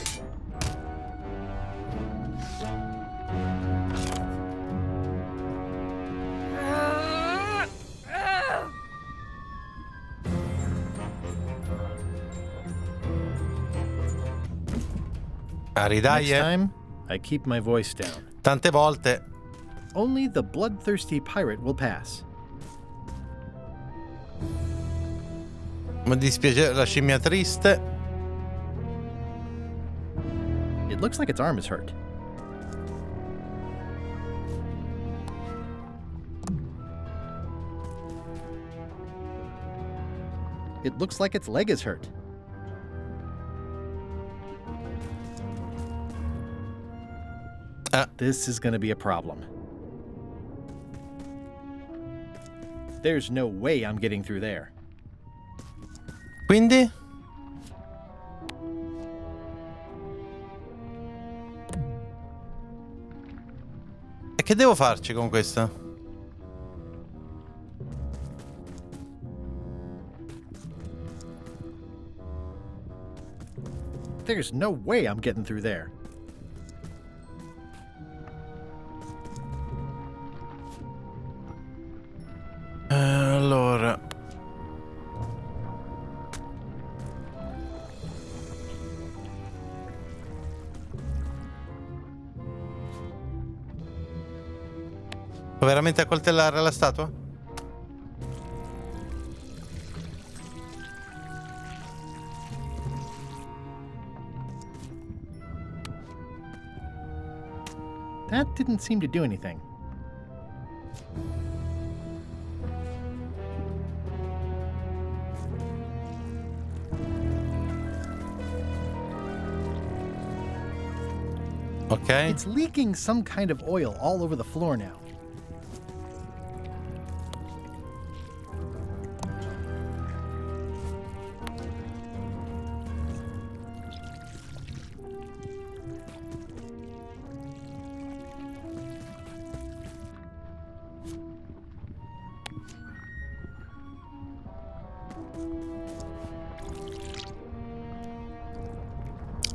Next time, I keep my voice down. Tante volte. Only the bloodthirsty pirate will pass. Mi dispiace, la scimmia triste. It looks like its arm is hurt. It looks like its leg is hurt. This is going to be a problem. There's no way I'm getting through there. Quindi? E che devo farci con questa? There's no way I'm getting through there. Allora. Può veramente accoltellare la statua? That didn't seem to do anything. Okay. It's leaking some kind of oil all over the floor now.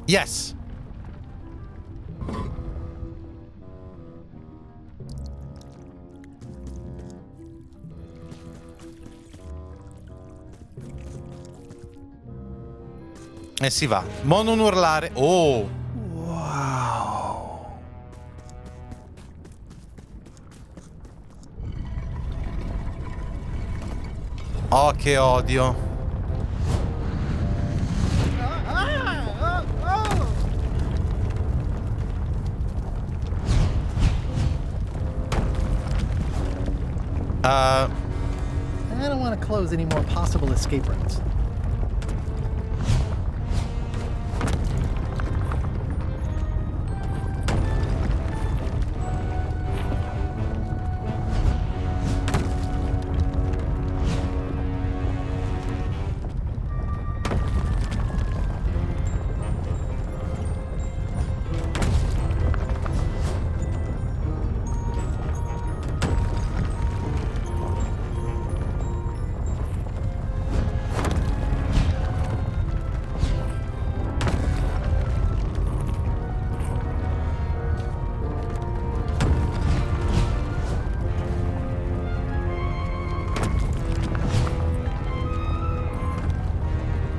Yes. E si va. Mo non urlare. Oh. Wow. Oh, che odio. I don't want to close any more possible escape routes.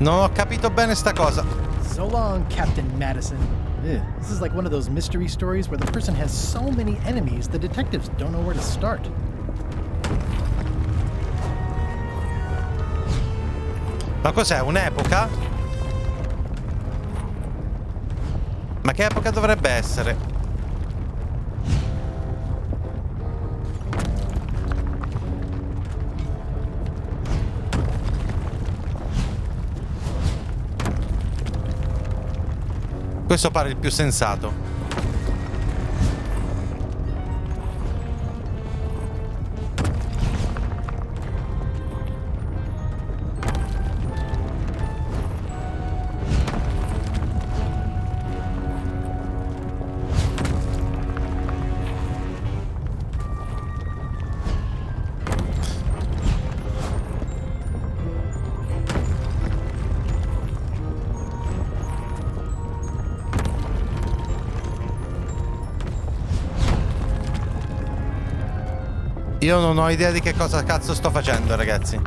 Non ho capito bene sta cosa. So long, Captain Madison. Ugh, this is like one of those mystery stories where the person has so many enemies the detectives don't know where to start. Ma cos'è? Un'epoca? Ma che epoca dovrebbe essere? Questo pare il più sensato. Io non ho idea di che cosa cazzo sto facendo, ragazzi.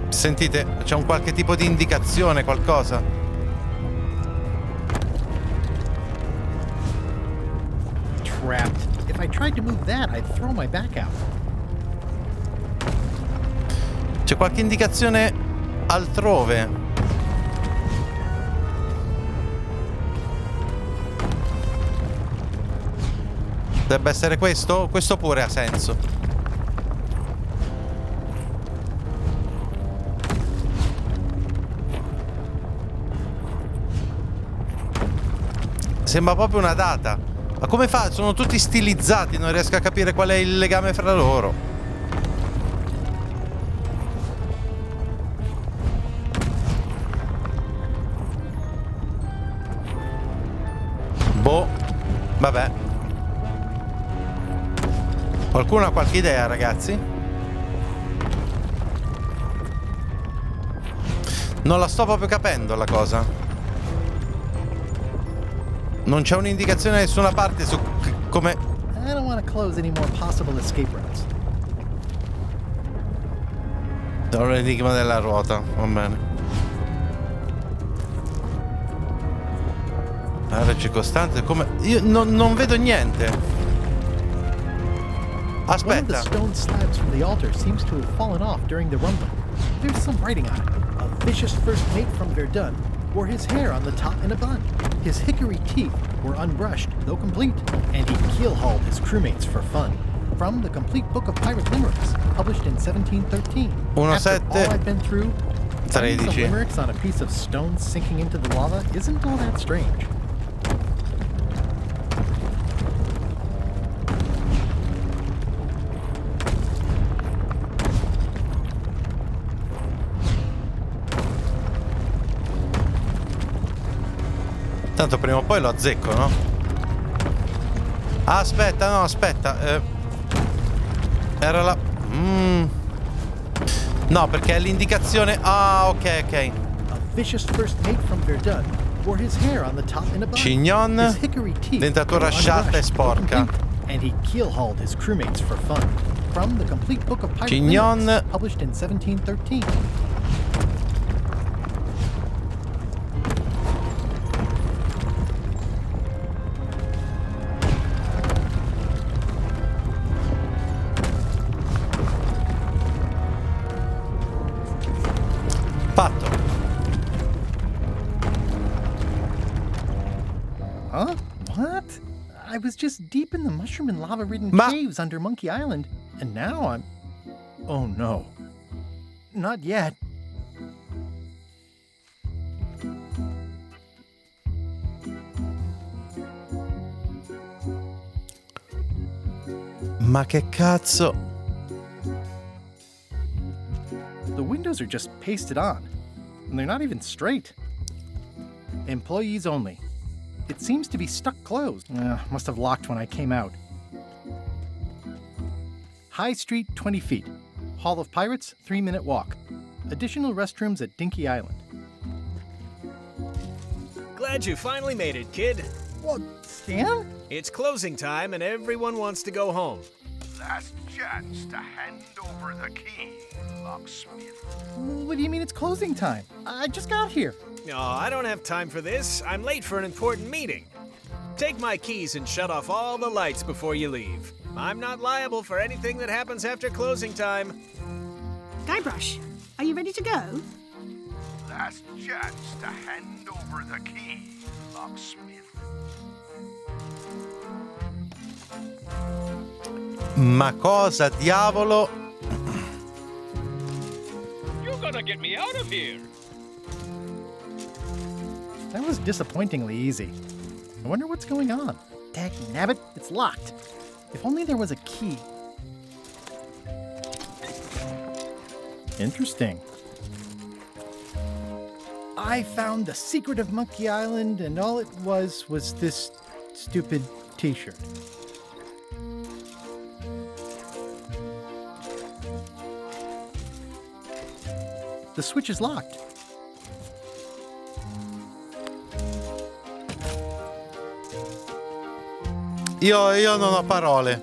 Sentite, c'è un qualche tipo di indicazione, qualcosa? Trapped. If I tried to move that, I'd throw my back out. C'è qualche indicazione altrove? Dovrebbe essere questo? Questo pure ha senso. Sembra proprio una data. Ma come fa? Sono tutti stilizzati, non riesco a capire qual è il legame fra loro. Boh. Vabbè. Qualcuno ha qualche idea, ragazzi? Non la sto proprio capendo la cosa. Non c'è un'indicazione da nessuna parte su come... I don't want to close any more possible escape routes. Sono l'enigma della ruota, va bene. Area circostante, come... Io non vedo niente. One of the Aspetta. stone slabs from the altar seems to have fallen off during the rumble. There's some writing on it. A vicious first mate from Verdun wore his hair on the top in a bun. His hickory teeth were unbrushed, though complete, and he keel-hauled his crewmates for fun. From the Complete Book of Pirate Limericks, published in 1713. After all I've been through, finding some 13. limericks on a piece of stone sinking into the lava isn't all that strange. Tanto prima o poi lo azzecco, no? Aspetta, no, aspetta. Era la... No, perché è l'indicazione... Ah, ok, ok. A vicious first mate from Verdun wore his hair on the top in a bun. Cignon, His hickory teeth dentatura were sciatta e unbrushed, though sporca. complete, and he keel-hauled his crewmates for fun. from the Complete Book of Pirate Chignon. Limericks, published in 1713. Fatto. Huh? What? I was just deep in the mushroom and lava-ridden caves under Monkey Island, and now I'm... Oh no. Not yet. Ma che cazzo? The windows are just pasted on, and they're not even straight. Employees only. It seems to be stuck closed. Must have locked when I came out. High Street, 20 feet. Hall of Pirates, 3-minute walk. Additional restrooms at Dinky Island. Glad you finally made it, kid. What, Stan? It's closing time and everyone wants to go home. Last chance to hand over the key, locksmith. What do you mean it's closing time? I just got here. No, I don't have time for this. I'm late for an important meeting. Take my keys and shut off all the lights before you leave. I'm not liable for anything that happens after closing time. Guybrush, are you ready to go? Last chance to hand over the key, locksmith. Ma cosa diavolo? You're gonna get me out of here. That was disappointingly easy. I wonder what's going on. Dagnabbit, it's locked. If only there was a key. Interesting. I found the secret of Monkey Island, and all it was this stupid t-shirt. The switch is locked. Io non ho parole.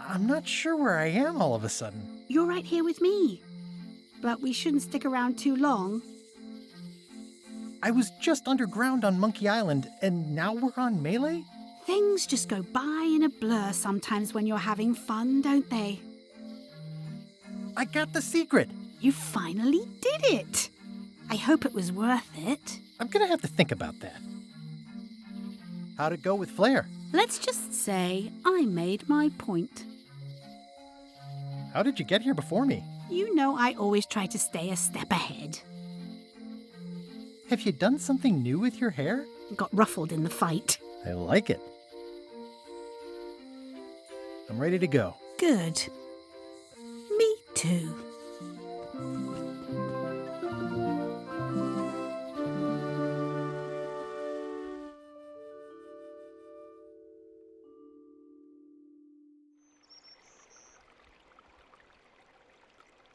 I'm not sure where I am all of a sudden. You're right here with me. But we shouldn't stick around too long. I was just underground on Monkey Island, and now we're on Melee? Things just go by in a blur sometimes when you're having fun, don't they? I got the secret. You finally did it. I hope it was worth it. I'm gonna have to think about that. How'd it go with Flair? Let's just say I made my point. How did you get here before me? You know I always try to stay a step ahead. Have you done something new with your hair? Got ruffled in the fight. I like it. I'm ready to go. Good. Me too.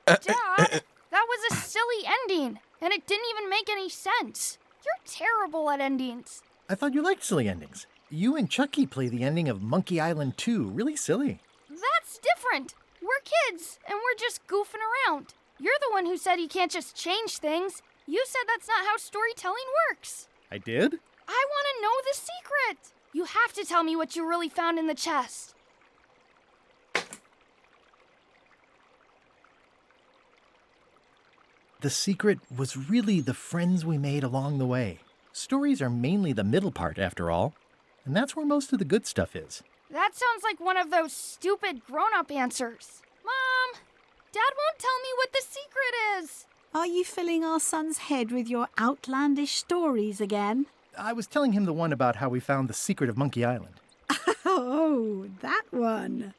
Dad, that was a silly ending, and it didn't even make any sense. You're terrible at endings. I thought you liked silly endings. You and Chucky play the ending of Monkey Island 2. Really silly. That's different. We're kids, and we're just goofing around. You're the one who said you can't just change things. You said that's not how storytelling works. I did? I want to know the secret. You have to tell me what you really found in the chest. The secret was really the friends we made along the way. Stories are mainly the middle part, after all. And that's where most of the good stuff is. That sounds like one of those stupid grown-up answers. Mom, Dad won't tell me what the secret is. Are you filling our son's head with your outlandish stories again? I was telling him the one about how we found the secret of Monkey Island. Oh, that one.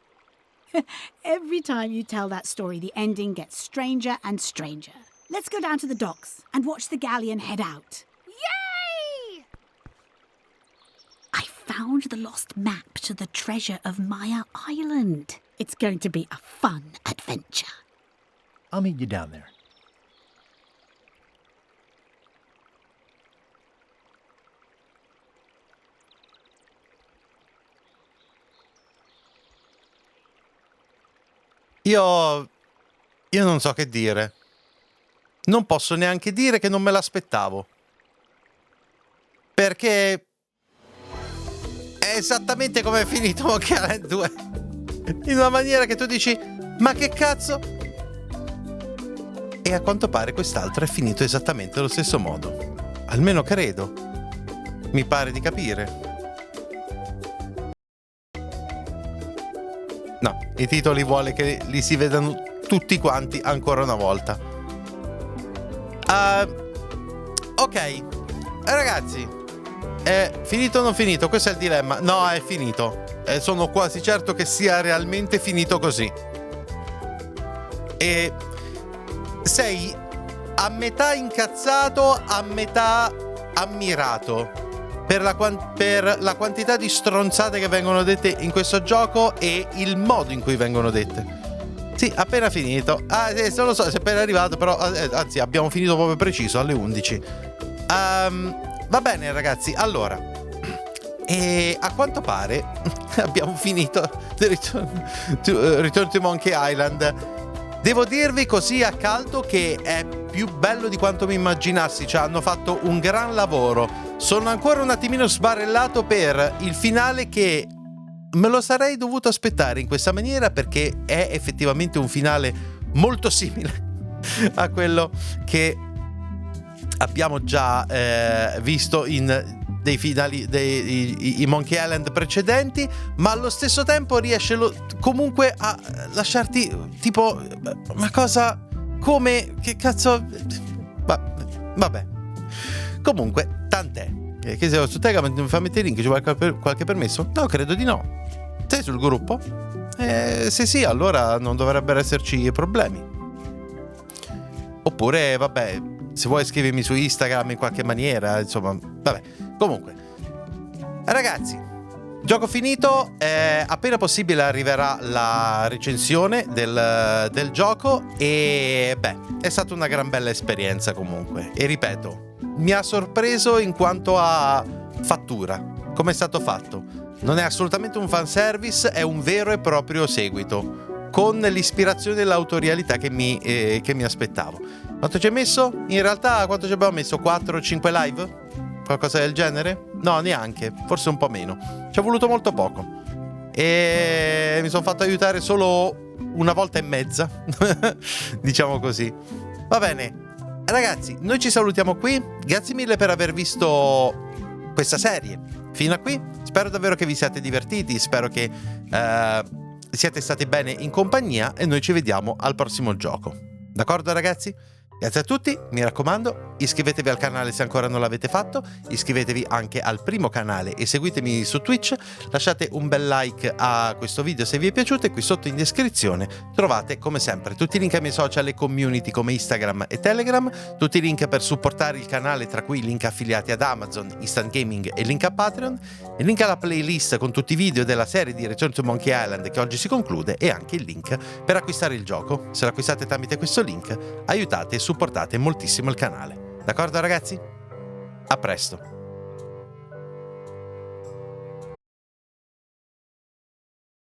Every time you tell that story, the ending gets stranger and stranger. Let's go down to the docks and watch the galleon head out. Yay! found the lost map to the treasure of Maya Island. It's going to be a fun adventure. I'll meet you down there. Io non so che dire. Non posso neanche dire che non me l'aspettavo. Perché è esattamente come è finito Monkey Island 2. In una maniera che tu dici, ma che cazzo? E a quanto pare quest'altro è finito esattamente allo stesso modo. Almeno credo. Mi pare di capire. No, i titoli vuole che li si vedano tutti quanti ancora una volta. Ok, ragazzi, è finito o non finito? Questo è il dilemma. No, è finito. Sono quasi certo che sia realmente finito così. E sei a metà incazzato, a metà ammirato per la quantità di stronzate che vengono dette in questo gioco e il modo in cui vengono dette. Sì, appena finito. Non lo so se è appena arrivato, però anzi abbiamo finito proprio preciso alle 11. Va bene ragazzi, allora, e a quanto pare abbiamo finito Return to Monkey Island. Devo dirvi così a caldo che è più bello di quanto mi immaginassi. Cioè, hanno fatto un gran lavoro. Sono ancora un attimino sbarellato per il finale, che me lo sarei dovuto aspettare in questa maniera, perché è effettivamente un finale molto simile a quello che abbiamo già visto in dei finali dei Monkey Island precedenti, ma allo stesso tempo riesce comunque a lasciarti tipo, ma cosa, come, che cazzo, vabbè, comunque tant'è. Che se su Telegram mi fa mettere link, ci vuole qualche permesso? No, credo di no. Sei sul gruppo? Se sì, allora non dovrebbero esserci problemi. Oppure, vabbè, se vuoi scrivermi su Instagram in qualche maniera, insomma, vabbè. Comunque, ragazzi, gioco finito. Appena possibile arriverà la recensione del gioco. E beh, è stata una gran bella esperienza comunque. E ripeto, mi ha sorpreso in quanto a fattura, come è stato fatto. Non è assolutamente un fanservice, è un vero e proprio seguito, con l'ispirazione e l'autorialità che mi aspettavo. Quanto ci hai messo? In realtà quanto ci abbiamo messo? 4-5 live? Qualcosa del genere? No, neanche, forse un po' meno. Ci è voluto molto poco. E mi sono fatto aiutare solo una volta e mezza, diciamo così. Va bene. Ragazzi, noi ci salutiamo qui. Grazie mille per aver visto questa serie fino a qui. Spero davvero che vi siate divertiti. Spero che siate stati bene in compagnia. E noi ci vediamo al prossimo gioco. D'accordo ragazzi? Grazie a tutti, mi raccomando, iscrivetevi al canale se ancora non l'avete fatto, iscrivetevi anche al primo canale e seguitemi su Twitch, lasciate un bel like a questo video se vi è piaciuto e qui sotto in descrizione trovate come sempre tutti i link ai miei social e community come Instagram e Telegram, tutti i link per supportare il canale, tra cui link affiliati ad Amazon, Instant Gaming e link a Patreon, il link alla playlist con tutti i video della serie di Return to Monkey Island che oggi si conclude e anche il link per acquistare il gioco. Se lo acquistate tramite questo link aiutate e supportate moltissimo il canale. D'accordo ragazzi? A presto!